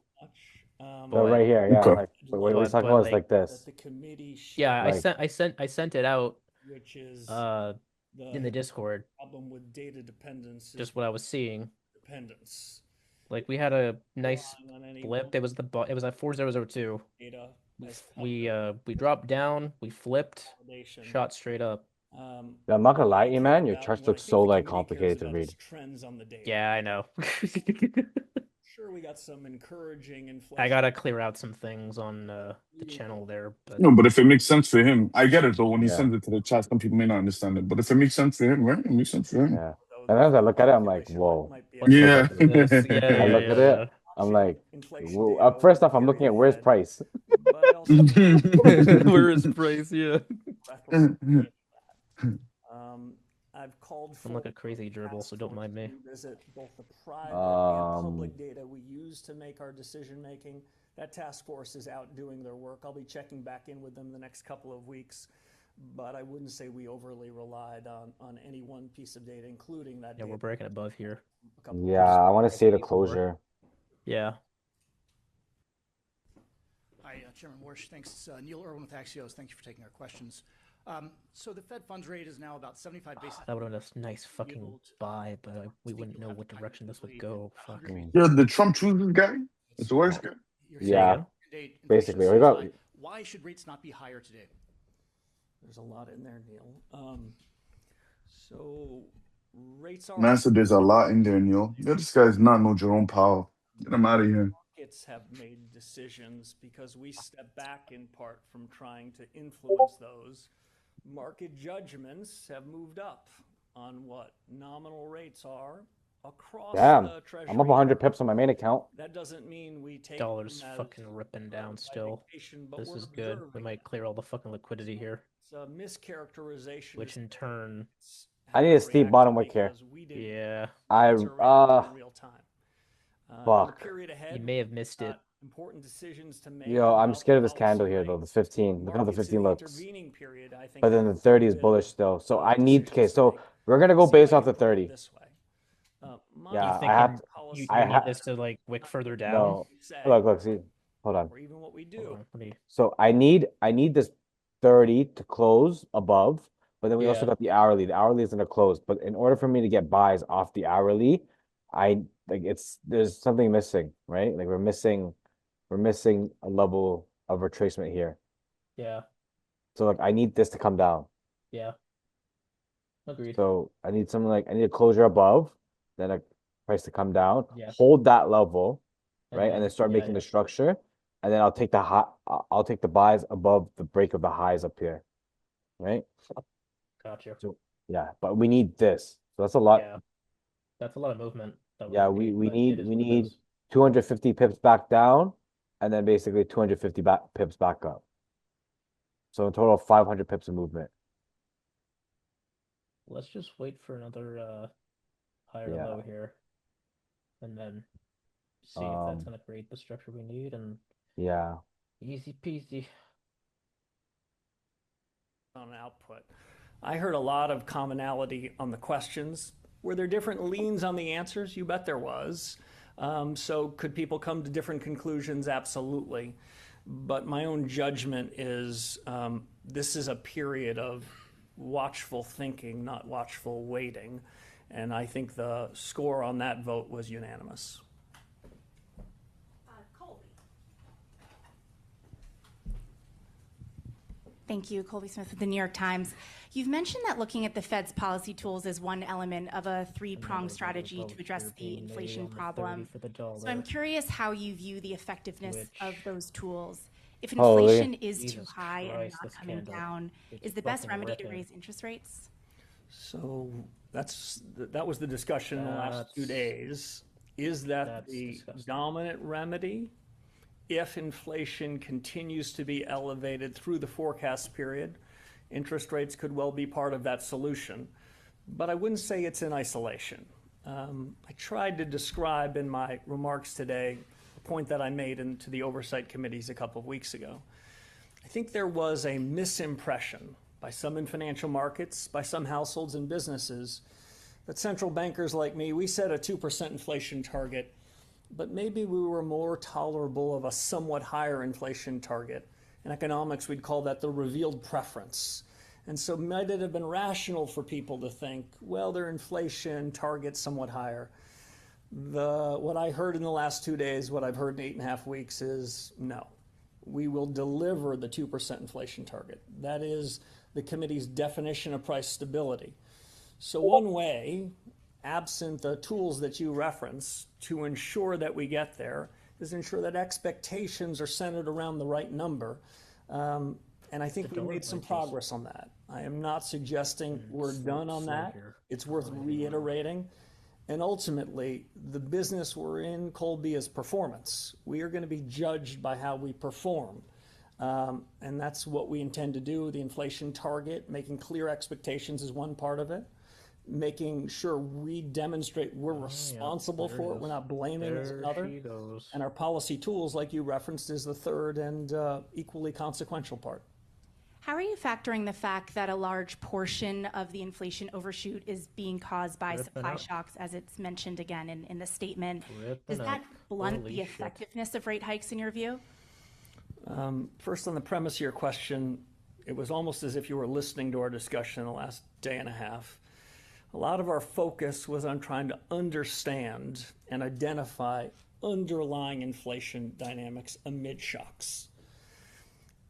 So But right here, yeah, Okay. like what he's talking but, about is like, like this. The committee yeah, Like- I sent it out which is in the Discord. problem with data dependence. Just what I was seeing. Dependence. Like we had a nice Relying on any blip. It was it was at 4002. data as We dropped down, we flipped, validation. shot straight up. Yeah, I'm not gonna lie to you, man. Your About charts what I look think so the like committee cares complicated to about read. is trends on the data. Yeah, I know. Sure, we got some encouraging inflation. I gotta clear out some things on the channel there, but No, but if it makes sense for him, I get it though. When he Yeah. sends it to the chat, some people may not understand it. But if it makes sense for him, right? It makes sense for him. Yeah. And as I look at it, I'm like, whoa. Yeah. yeah, I look at it, I'm like, well, first off, I'm looking at where's price. Where is price? Yeah. I've called for I'm like a crazy gerbil, so don't mind me. revisit both the private and public data we use to make our decision making. That task force is out doing their work. I'll be checking back in with them the next couple of weeks, but I wouldn't say we overly relied on any one piece of data, including that. Yeah, we're breaking above here. Yeah, I want to see the closure. Yeah. Hi, Chairman Warsh. Thanks. Neil Irwin with Axios. Thank you for taking our questions. So the Fed funds rate is now about 75 basis. That would have been a nice fucking buy, but we wouldn't know what direction this would go. Fuck. Yeah, the Trump chooses guy. It's the worst guy. Yeah. Basically, we got. Why should rates not be higher today? There's a lot in there, Neil. So rates are. Man said there's a lot in there, Neil. Yeah, this guy's not no Jerome Powell. Get him out of here. Markets have made decisions because we step back in part from trying to influence those. Market judgments have moved up on what nominal rates are across Damn, the Treasury. I'm up 100 pips on my main account. That doesn't mean we take Dollar's them as fucking ripping down still. but This we're is good. We observing might clear all the fucking liquidity here. It's a mischaracterization. Which in turn, I need a steep bottom wick here. yeah, I in real time. fuck. Period ahead, you may have missed it. important decisions to make. Yo, I'm about scared of this policy candle here rate. though. The 15. Look how the Markets in 15 looks. intervening period, I think, But then the have 30 is been bullish still. So I decisions need. Okay, to so make. we're gonna go See if based I off can the put it 30. this way. Yeah, You I have. you I need have. this to like wick further down. No. Look. See. Hold on. Or even what we Hold do. on, let me- So I need this 30 to close above, but then we also Yeah. got the hourly. The hourly is gonna close, but in order for me to get buys off the hourly, there's something missing, right? Like we're missing a level of retracement here. Yeah, So like I need this to come down. yeah. Agreed. So I need something like I need a closure above, then a price to come down, Yeah. hold that level, And right? then- And then start yeah, making yeah. the structure, and then I'll take I'll take the buys above the break of the highs up here, right? Gotcha. So yeah, but we need this. So that's a lot. Yeah, that's a lot of movement. that Yeah, would we be, we but it need is we what it need is. 250 pips back down, and then basically 250 pips back up. So a total of 500 pips of movement. Let's just wait for another higher Yeah. low here, and then see if that's gonna create the structure we need, and Yeah. easy peasy. On output. I heard a lot of commonality on the questions. Were there different leans on the answers? You bet there was. So could people come to different conclusions? Absolutely. But my own judgment is this is a period of watchful thinking, not watchful waiting. And I think the score on that vote was unanimous. Thank you, Colby Smith with the New York Times. You've mentioned that looking at the Fed's policy tools is one element of a three-pronged strategy to address the inflation problem. So I'm curious how you view the effectiveness of those tools. If inflation is too high and not coming down, is the best remedy to raise interest rates? So that was the discussion in the last 2 days. Is that the dominant remedy? If inflation continues to be elevated through the forecast period, interest rates could well be part of that solution. But I wouldn't say it's in isolation. I tried to describe in my remarks today a point that I made into the oversight committees a couple of weeks ago. I think there was a misimpression by some in financial markets, by some households and businesses, that central bankers like me, we set a 2% inflation target, but maybe we were more tolerable of a somewhat higher inflation target. In economics, we'd call that the revealed preference. And so might it have been rational for people to think, well, their inflation target's somewhat higher. What I heard in the last 2 days, what I've heard in 8.5 weeks is no. We will deliver the 2% inflation target. That is the committee's definition of price stability. So one way, absent the tools that you reference, to ensure that we get there is ensure that expectations are centered around the right number. And I think we made some progress on that. I am not suggesting we're done on that. It's worth reiterating. And ultimately, the business we're in, Colby, is performance. We are going to be judged by how we perform. And that's what we intend to do. The inflation target, making clear expectations is one part of it. Making sure we demonstrate we're responsible for it, we're not blaming is another. And our policy tools, like you referenced, is the third and equally consequential part. How are you factoring the fact that a large portion of the inflation overshoot is being caused by supply shocks, as it's mentioned again in the statement? Does that blunt the effectiveness of rate hikes in your view? First, on the premise of your question, it was almost as if you were listening to our discussion in the last day and a half. A lot of our focus was on trying to understand and identify underlying inflation dynamics amid shocks.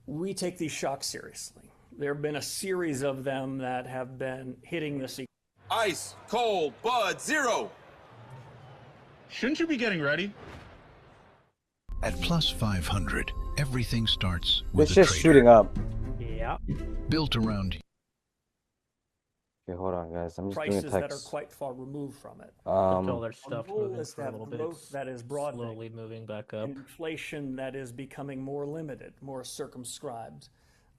We take these shocks seriously. There have been a series of them that have been hitting this. Ice, cold, Bud, Zero. Shouldn't you be getting ready? At plus 500, everything starts with It's a just trader. shooting up. Yeah. Built around Okay, hold on, guys. I'm just Prices doing a that are text. quite far removed from it. All their stuff Our goal moving is to for a have little bit. growth that is broadening, Slowly moving back up. and inflation that is becoming more limited, more circumscribed.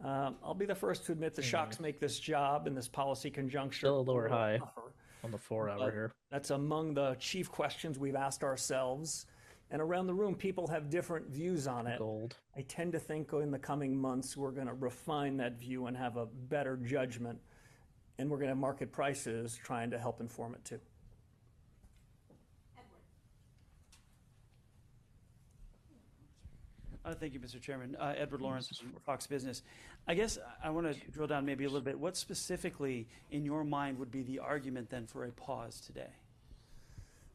I'll be the first to admit the shocks make this job and this policy conjuncture Still a lower little high tougher. on the 4 hour But here. that's among the chief questions we've asked ourselves. And around the room, people have different views on it. Gold. I tend to think in the coming months, we're going to refine that view and have a better judgment. And we're going to have market prices trying to help inform it too. Thank you, Mr. Chairman. Edward Lawrence from Fox Business. I guess I want to drill down maybe a little bit. What specifically, in your mind, would be the argument then for a pause today?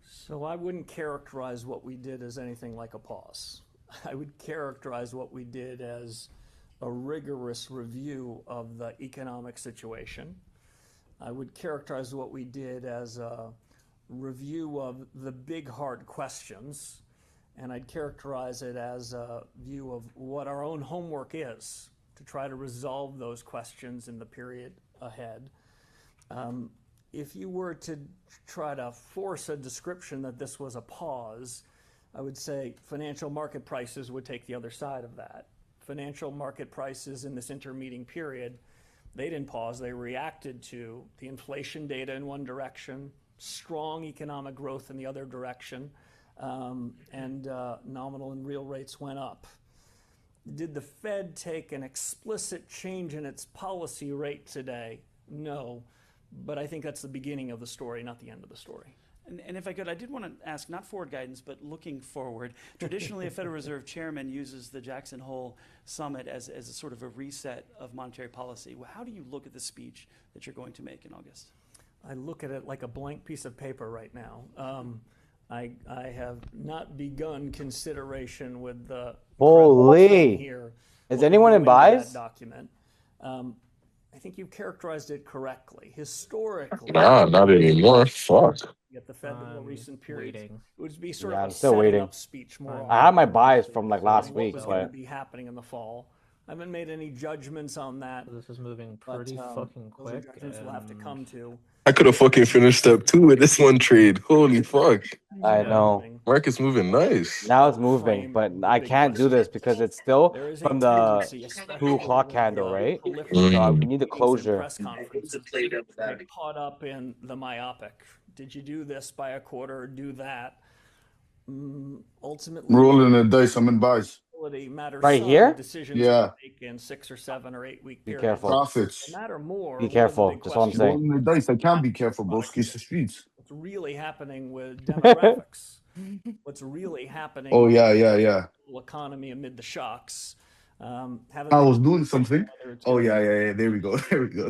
So I wouldn't characterize what we did as anything like a pause. I would characterize what we did as a rigorous review of the economic situation. I would characterize what we did as a review of the big hard questions, and I'd characterize it as a view of what our own homework is to try to resolve those questions in the period ahead. If you were to try to force a description that this was a pause, I would say financial market prices would take the other side of that. Financial market prices in this intermeeting period, they didn't pause, they reacted to the inflation data in one direction, strong economic growth in the other direction, and nominal and real rates went up. Did the Fed take an explicit change in its policy rate today? No, but I think that's the beginning of the story, not the end of the story. And if I could, I did want to ask, not forward guidance, but looking forward. Traditionally, a Federal Reserve chairman uses the Jackson Hole Summit as a sort of a reset of monetary policy. Well, how do you look at the speech that you're going to make in August? I look at it like a blank piece of paper right now. I have not begun consideration with the Holy! here. Is what anyone would in go into buys? that document. I think you characterized it correctly. Historically, Nah, not anymore. Fuck. at the Fed in more recent periods, it would be sort Yeah, of I'm a still setting waiting. up speech more I have my often buys from like than last what week, was going to but be happening in the fall. I haven't made any judgments on that. This is moving but, pretty fucking those are quick. judgments we'll have to come to. I could have fucking finished step 2 with this one trade. Holy fuck. I know. Market's moving nice. Now it's moving, but I can't do this because it's still There is a from the tendency, especially 2 o'clock with candle, the right? proliferation So of we need the meetings and closure. press conferences to get caught up in the myopic. Did you do this by a quarter or do that? Ultimately, Rolling the dice. I'm in buys. matters Right some, here? the decisions Yeah. we make in 6 or 7 or 8 week Be periods. careful. Profits. They matter more. Be One of the careful. big That's all I'm questions saying. Rolling the dice. I can't be careful, bro. Skis the streets. what's really happening with demographics, what's really happening Oh with yeah. the economy amid the shocks. Haven't I made was doing something. whether it's Oh gonna yeah. There we go. There we go.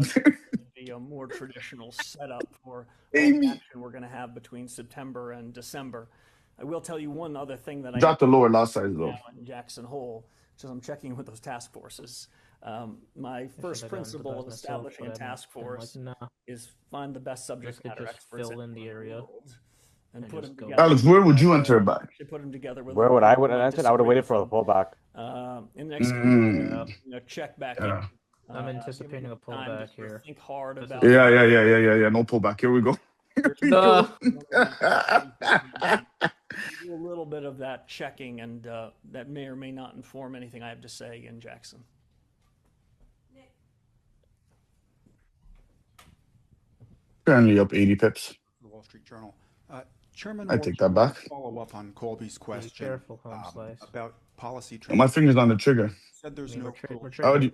be a more traditional setup for all Amy. the action we're going to have between September and December. I will tell you one other thing that I Dropped the lower lot size though. now in Jackson Hole, just I'm checking with those task forces. My first principle of establishing a task force is find the best subject matter experts fill in the area and put them together. Alex, where would you enter by? Should put them together with Where would I would have entered? I would have waited for a pullback. in the next check back in. I'm anticipating a pullback here. Think hard about. Yeah. No pullback. Here we go. Here we go. Do a little bit of that checking, and that may or may not inform anything I have to say in Jackson. Currently up 80 pips. The Wall Street Journal. Chairman, I take that back. Follow up on Colby's question. Be careful, home slice. About policy. My finger's on the trigger. Said there's no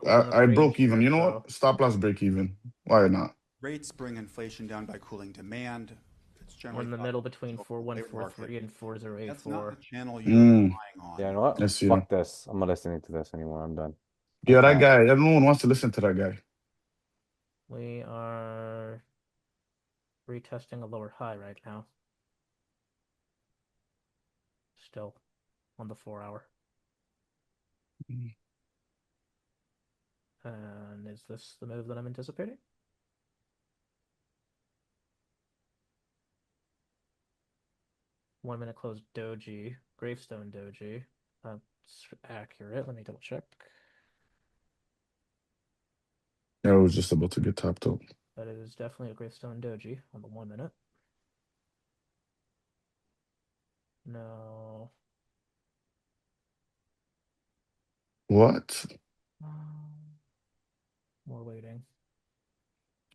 I broke even. You know what? Stop loss break even. Why not? Rates bring inflation down by cooling demand. It's We're generally in the middle between 4143 and 4084. That's not the channel you're Mm. relying on. Yeah, you know what? Let's see. Fuck this. I'm not listening to this anymore. I'm done. Yeah, that guy. Everyone wants to listen to that guy. We are retesting a lower high right now. Still on the 4 hour. And is this the move that I'm anticipating? One minute close doji, gravestone doji. That's accurate. Let me double check. Yeah, I was just about to get tapped out. That is definitely a gravestone doji on the 1 minute. No. What? More waiting.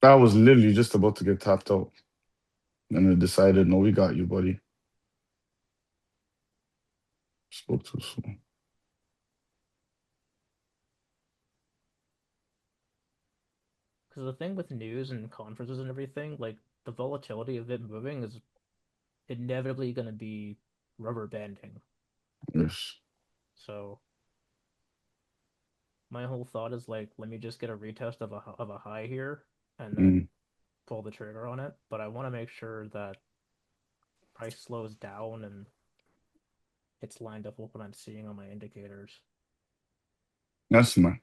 I was literally just about to get tapped out. And I decided, no, we got you, buddy. Spoke too soon. Because the thing with news and conferences and everything, like the volatility of it moving is inevitably going to be rubber banding. Yes. So my whole thought is like, let me just get a retest of a high here and then pull the trigger on it. But I want to make sure that price slows down and it's lined up with what I'm seeing on my indicators. That's my.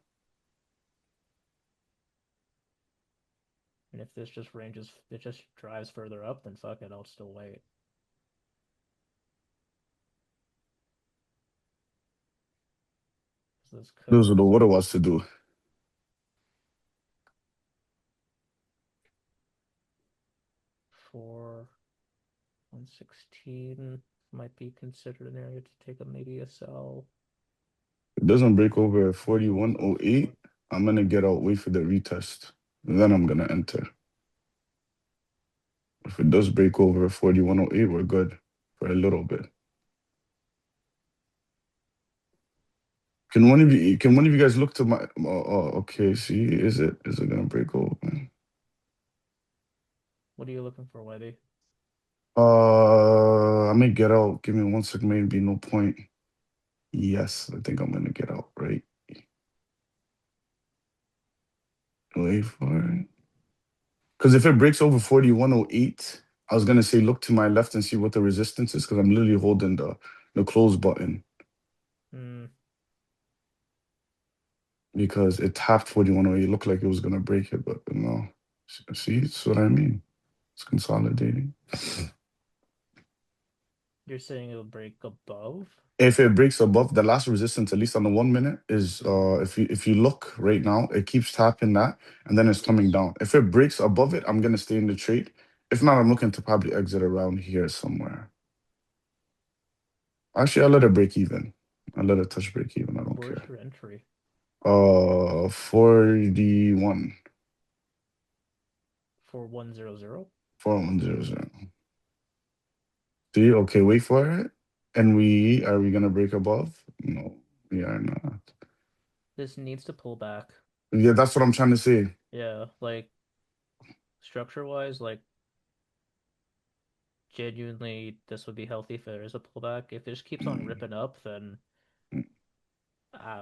And if this just it just drives further up, then fuck it, I'll still wait. Those are what it was to do. For 116 might be considered an area to take maybe a sell. If it doesn't break over at 4108, I'm gonna get out, wait for the retest. And then I'm gonna enter. If it does break over at 4108, we're good for a little bit. Can one of you guys look to my okay, see, is it gonna break over? What are you looking for, Webby? I may get out. Give me 1 second, maybe no point. Yes, I think I'm gonna get out, right? Wait for it. Because if it breaks over 4108, I was gonna say look to my left and see what the resistance is, because I'm literally holding the close button. Because it tapped 4108. It looked like it was gonna break it, but no. See, that's what I mean. It's consolidating. You're saying it'll break above? If it breaks above the last resistance, at least on the 1 minute, is if you look right now, it keeps tapping that and then it's coming down. If it breaks above it, I'm gonna stay in the trade. If not, I'm looking to probably exit around here somewhere. Actually, I'll let it break even. I'll let it touch break even. I don't care. Where's your entry? 41. 4100? 4100. See, okay, wait for it. And are we gonna break above? No, we are not. This needs to pull back. Yeah, that's what I'm trying to say. Yeah, like structure-wise, like genuinely, this would be healthy if there is a pullback. If this keeps on ripping up, then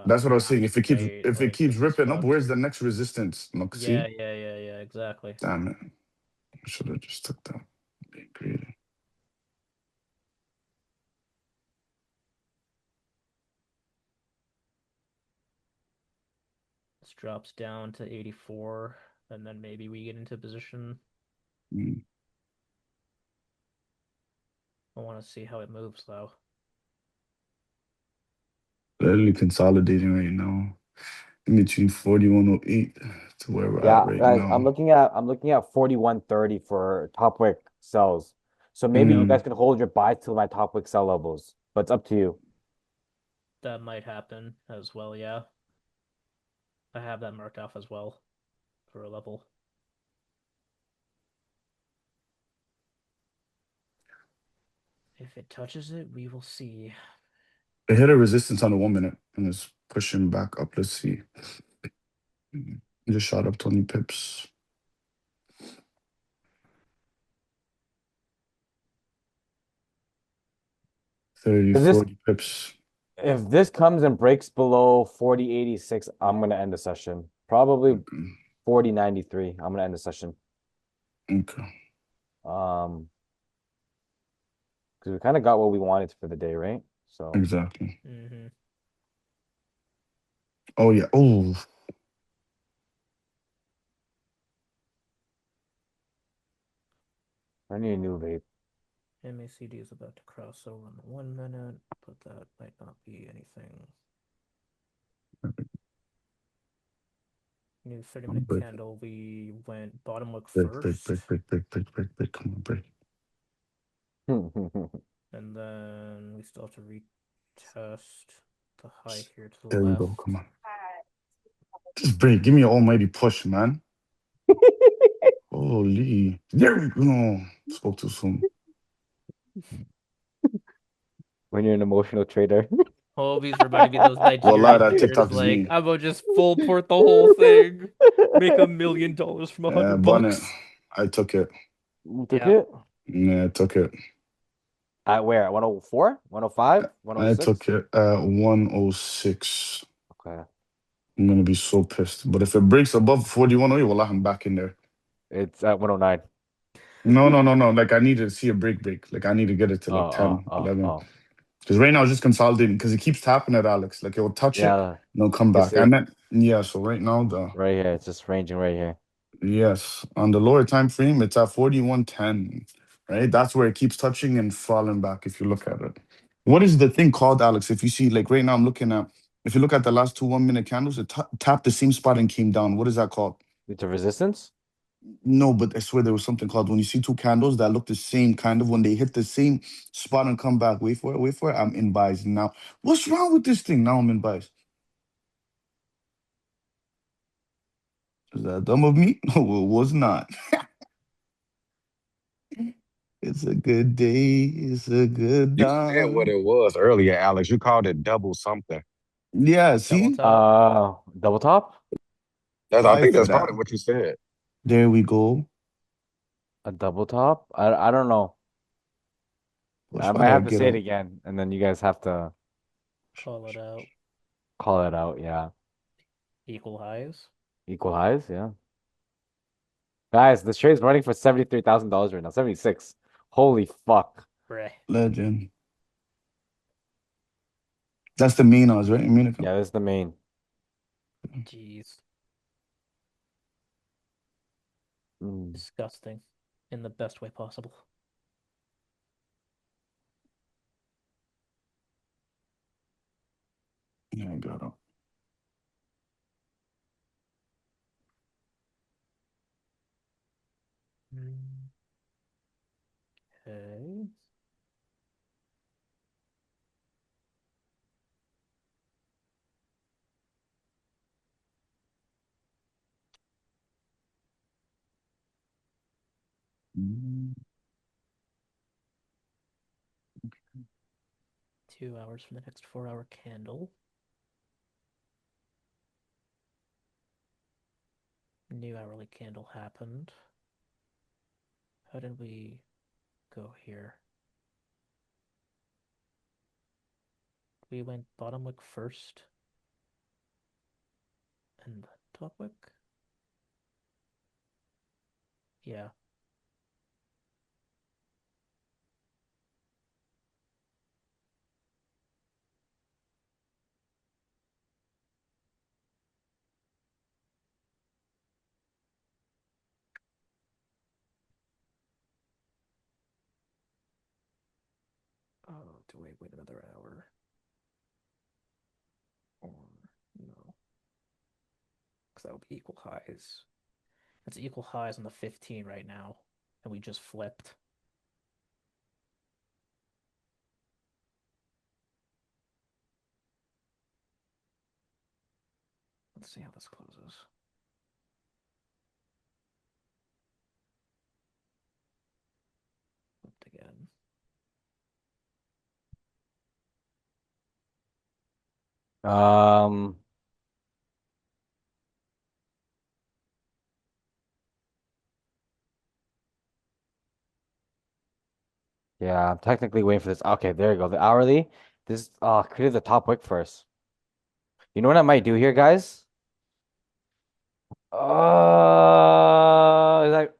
That's what I was saying. just wait. If it Like keeps this is ripping up, fucked. where's the next resistance? Look, Yeah, see? yeah, exactly. Damn it. I should have just took that. Great. This drops down to 84, and then maybe we get into position. Mm. I want to see how it moves, though. Literally consolidating right now. In between 4108 to where we're Yeah, at right guys, now. I'm looking at 4130 for top wick sells. So maybe you guys Mm. can hold your buy till my top wick sell levels, but it's up to you. That might happen as well, yeah. I have that marked off as well for a level. If it touches it, we will see. It hit a resistance on the 1 minute and it's pushing back up. Let's see. It just shot up 20 pips. 30, If this 40 pips. if this comes and breaks below 4086, I'm gonna end the session. Probably 4093. I'm gonna end the session. Okay. Because we kind of got what we wanted for the day, right? So Exactly. Mm-hmm. Oh yeah. Oh. I need a new vape. MACD is about to cross over in the 1 minute, but that might not be anything. New 30-minute Break. candle. We went bottom look Break. first, Come on, break. and then we still have to retest the high here to the There we left. go. Come on. Just break. Give me an almighty push, man. Holy. There we go. No. Spoke too soon. When you're an emotional trader. Oh, he's reminding me of those Wallah, Nigerian that traders. TikTok is Like, me. I'm gonna just full port the whole thing, make $1 million from Bonnet. $100. I took it. You took Yeah. it? Yeah, I took it. At where? At 104? 105? I 106? took it at 106. Okay. I'm gonna be so pissed. But if it breaks above 4108, wallah, I'm back in there. It's at 109. No. Like I need to see a break. Like I need to get it to like 10, 11. Oh. Because right now it's just consolidating because it keeps tapping at Alex. Like it'll touch it Yeah. and it'll come I back. see. And then yeah, so right now the Right here. It's just ranging right here. yes, on the lower time frame, it's at 4110. Right? That's where it keeps touching and falling back if you look at it. What is the thing called, Alex? If you see, like right now, I'm looking at if you look at the last two 1 minute candles, it tapped the same spot and came down. What is that called? It's a resistance? No, but I swear there was something called when you see two candles that look the same kind of when they hit the same spot and come back. Wait for it. I'm in buys now. What's wrong with this thing? Now I'm in buys. Is that dumb of me? No, it was not. It's a good day. It's a good You said what time. it was earlier, Alex. You called it double something. Yeah, Double see? top. Double top? I Buy think for that's that. probably what you said. There we go. A double top? I don't know. Gosh, I why might did I have to get say it out? again, and then you guys have to Call it out. call it out. Yeah. Equal highs. Equal highs, yeah. Guys, this trade's running for $73,000 right now. 76. Holy fuck. Bruh. Legend. That's the main odds, right? Main account. Yeah, this is the main. Jeez. Mm. Disgusting. In the best way possible. Yeah, I got it. Okay. Mm. 2 hours from the next 4-hour candle. new hourly candle happened. How did we go here? We went bottom wick first. And top wick? Yeah. Oh, do we wait another hour? Or no? Because that would be equal highs. That's equal highs on the 15 right now. And we just flipped. Let's see how this closes. Flipped again. Yeah, I'm technically waiting for this. Okay, there you go. The hourly. This created the top wick first. You know what I might do here, guys? Is that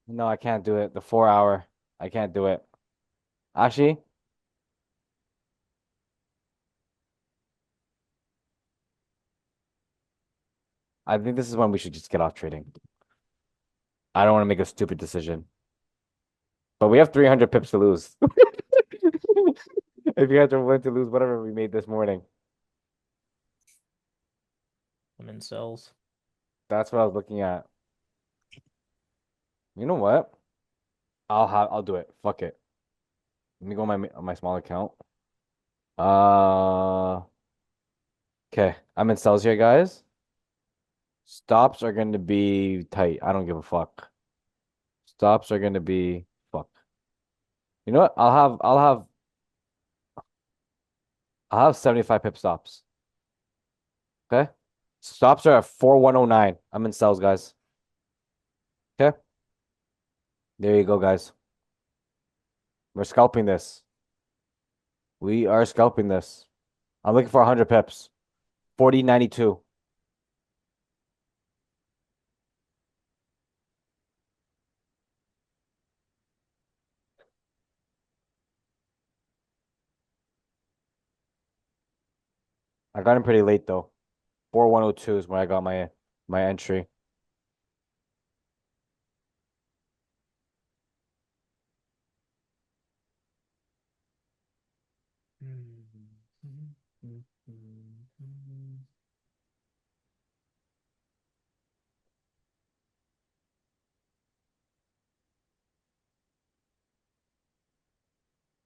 no, I can't do it. The 4 hour. I can't do it. Actually, I think this is when we should just get off trading. I don't want to make a stupid decision. But we have 300 pips to lose. If you guys are willing to lose whatever we made this morning. I'm in cells. That's what I was looking at. You know what? I'll do it. Fuck it. Let me go on my small account. Okay. I'm in cells here, guys. Stops are going to be tight. I don't give a fuck. Stops are going to be fuck. You know what? I'll have 75 pip stops. Okay? Stops are at 4109. I'm in cells, guys. Okay? There you go, guys. We're scalping this. We are scalping this. I'm looking for 100 pips. 4092. I got him pretty late though. 4102 is when I got my entry.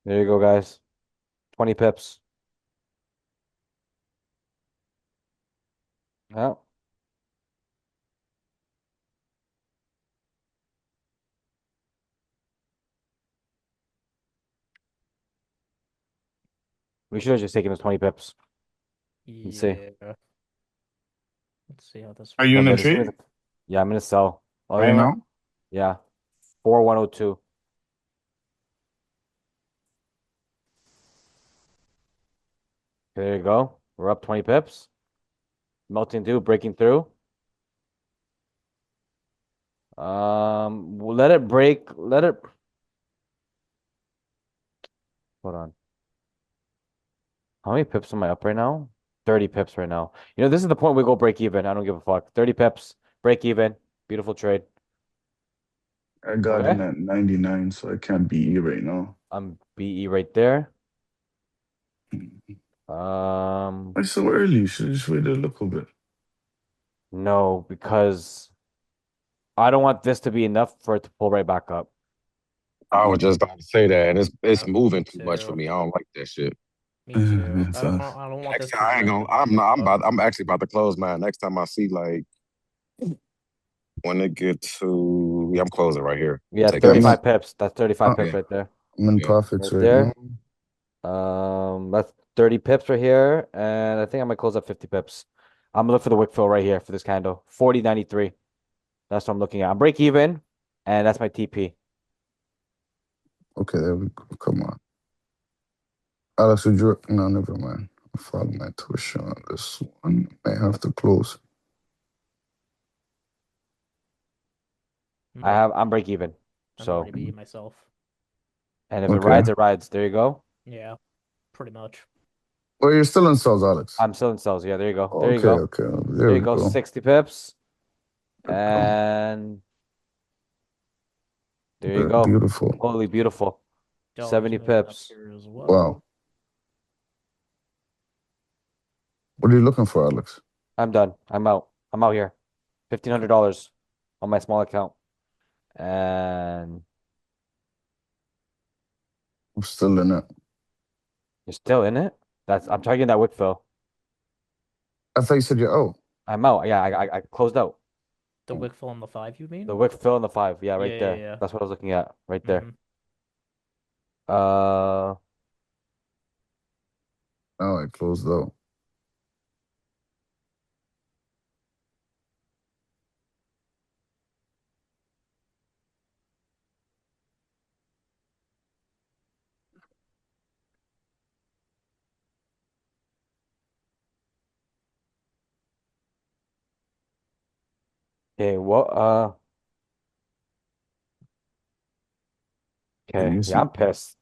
There you go, guys. 20 pips. Yeah. We should have just taken those 20 pips. Let's see. Yeah. Let's see how this Are you in Okay, a just give me trade yeah, I'm gonna sell. Oh, right yeah, now? yeah. 4102. There you go. We're up 20 pips. Melting dew, breaking through. We'll let it break. Hold on. How many pips am I up right now? 30 pips right now. You know, this is the point we go break even. I don't give a fuck. 30 pips, break even. Beautiful trade. I got in Okay. at 99, so I can't beat you right now. I'm BE right there. Why so early? You should just wait a little bit. No, because I don't want this to be enough for it to pull right back up. I was just about to say that. It's moving too much for too. me. I don't like that shit. Me too. It's I don't want Next this time to I ain't like gonna. I'm actually about to close mine. Next time I see like when it get to, yeah, I'm closing right here. I'm Yeah, taking this. 35 pips. That's 35 pips Yeah, right there. I'm in yeah. profits Right right there. now. That's 30 pips right here. And I think I might close up 50 pips. I'm gonna look for the wick fill right here for this candle. 4093. That's what I'm looking at. I'm break even, and that's my TP. Okay, there we go. Come on. Alex, would you? No, never mind. I'll follow my tuition on this one. May have to close. I'm break even. I'm So, already beat myself. and if it Okay. rides, it rides. There you go. Yeah, pretty much. Well, you're still in cells, Alex. I'm still in cells. Yeah, there you go. There you Okay, go. okay. There There you we go. go. 60 pips. And there you go. Beautiful. Holy beautiful. Dollars 70 moving up pips. here as well. Wow. What are you looking for, Alex? I'm done. I'm out. I'm out here. $1,500 on my small account. And I'm still in it. you're still in it? I'm targeting that wick fill. I thought you said you're out. I'm out. Yeah, I closed out. The wick fill on the 5, you mean? The wick fill in the 5. Yeah, right Yeah, there. yeah. That's what I was looking at. Right there. Mhm. Now I closed out. Okay, what okay, You yeah, see? I'm pissed.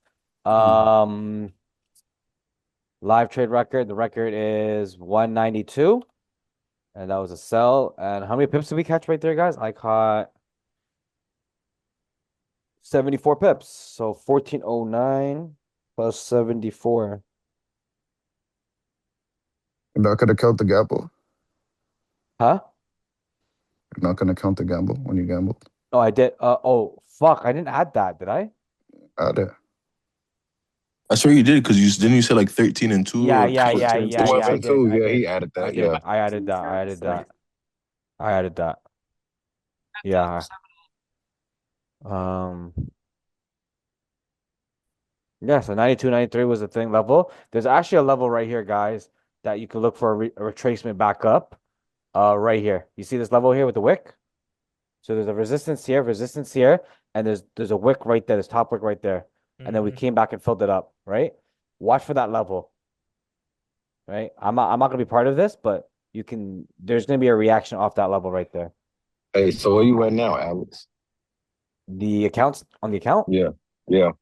Live trade record. The record is 192. And that was a sell. And how many pips did we catch right there, guys? I caught 74 pips. So 1409 plus 74. You're not gonna count the gamble. Huh? You're not gonna count the gamble when you gamble. Oh, I did. Oh, fuck. I didn't add that, did I? Add it. I swear you did because you said like 13 and 2 Yeah, or yeah, 12 yeah, and yeah, 2. yeah. I did. I Yeah, did. he added I that. did. Yeah. I added that. I added that. I added that. Yeah. Um, yeah, so 92, 93 was the thing level. There's actually a level right here, guys, that you can look for a retracement back up. Right here. You see this level here with the wick? So there's a resistance here, and there's a wick right there, this top wick right there. And then we came back and filled it up, right? Watch for that level. Right? I'm not gonna be part of this, but there's gonna be a reaction off that level right there. Hey, so where you at now, Alex? The accounts on the account? Yeah, yeah.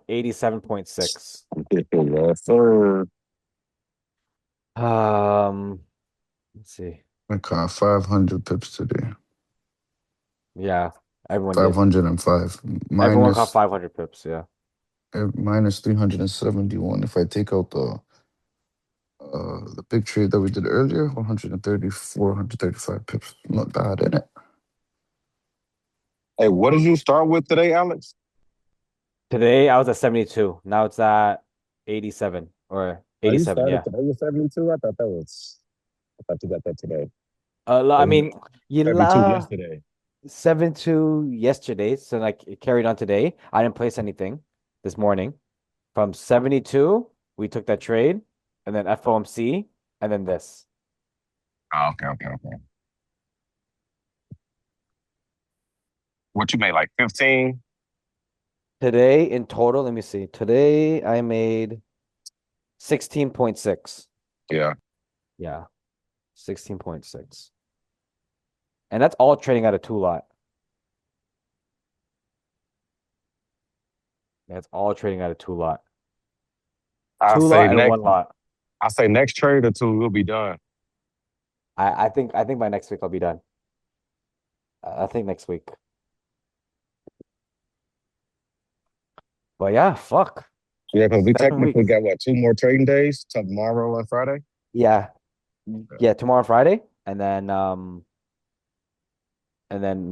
87.6. Yes, sir. Let's see. I caught 500 pips today. Yeah, everyone did. 505. Everyone caught Minus 500 pips, yeah. minus 371. If I take out the big trade that we did earlier, 134, 135 pips. Not bad, isn't it? Hey, what did you start with today, Alex? Today I was at 72. Now it's at 87 or Oh, you 87, started yeah. today with 72? I thought you got that today. I mean, 72 yesterday. 72 yesterday, so like it carried on today. I didn't place anything this morning. From 72, we took that trade, and then FOMC, and then this. Oh, okay. What you made, like 15? Today in total, let me see. Today I made 16.6. Yeah. Yeah. 16.6. And that's all trading out of 2 lot. That's all trading out of 2 lot. I'll 2 say lot and next. 1 lot. I say next trade or two, we'll be done. I think by next week I'll be done. I think next week. But yeah, fuck. Yeah, because we 7 technically weeks. got what, 2 more trading days? Tomorrow and Friday? Yeah. Yeah, tomorrow Friday, and then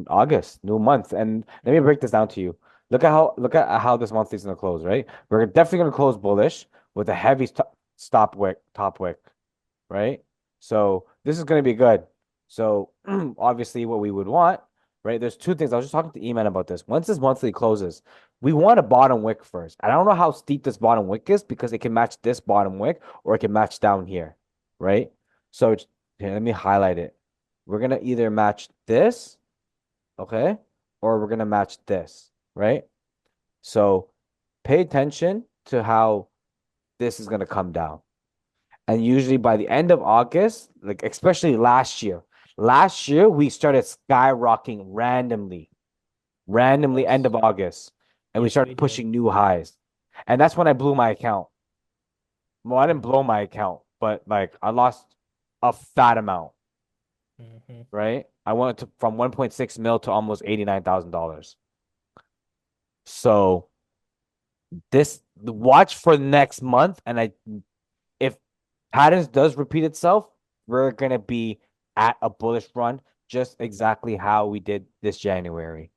August, new month. And let me break this down to you. Look at how this month is gonna close, right? We're definitely gonna close bullish with a heavy top wick, right? So this is gonna be good. So obviously what we would want, right? There's 2 things. I was just talking to E-Man about this. Once this monthly closes, we want a bottom wick first. And I don't know how steep this bottom wick is because it can match this bottom wick or it can match down here, right? So here, let me highlight it. We're gonna either match this, okay, or we're gonna match this, right? So pay attention to how this is gonna come down. And usually by the end of August, like especially last year we started skyrocketing randomly end of August, and we Yes, started we did. pushing new highs. And that's when I blew my account. Well, I didn't blow my account, but like I lost a fat amount, right? I went from 1.6 mil to almost $89,000. So watch for next month, and if patterns does repeat itself, we're gonna be at a bullish run, just exactly how we did this January.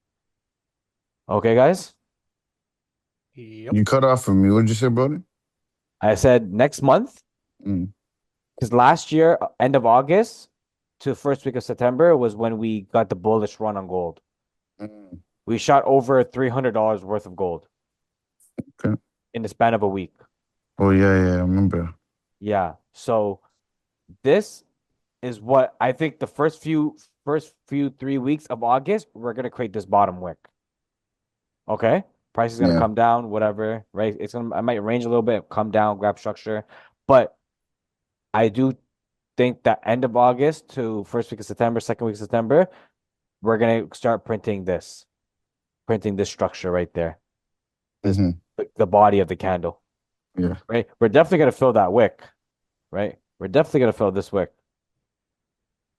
Okay, guys? You cut off from me. What'd you say, brother? I said next month, Mm. because last year, end of August to first week of September was when we got the bullish run on gold. Mm. We shot over $300 worth of gold Okay. in the span of a week. Oh yeah, I remember. Yeah. So this is what I think the first few 3 weeks of August, we're gonna create this bottom wick. Okay? Price is gonna Yeah. come down, whatever, right? I might range a little bit, come down, grab structure. But I do think that end of August to first week of September, second week of September, we're gonna start printing this structure right there. This Mhm. the body of the candle. Yeah. Right? We're definitely gonna fill that wick, right? We're definitely gonna fill this wick.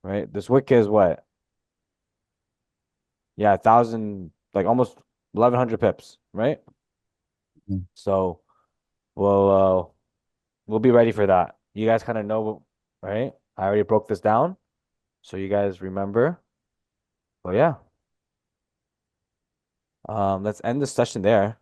Right? This wick is what? Yeah, 1,000, like almost 1,100 pips, right? Mm. So we'll be ready for that. You guys kind of know, right? I already broke this down, so you guys remember. But yeah. Let's end the session there.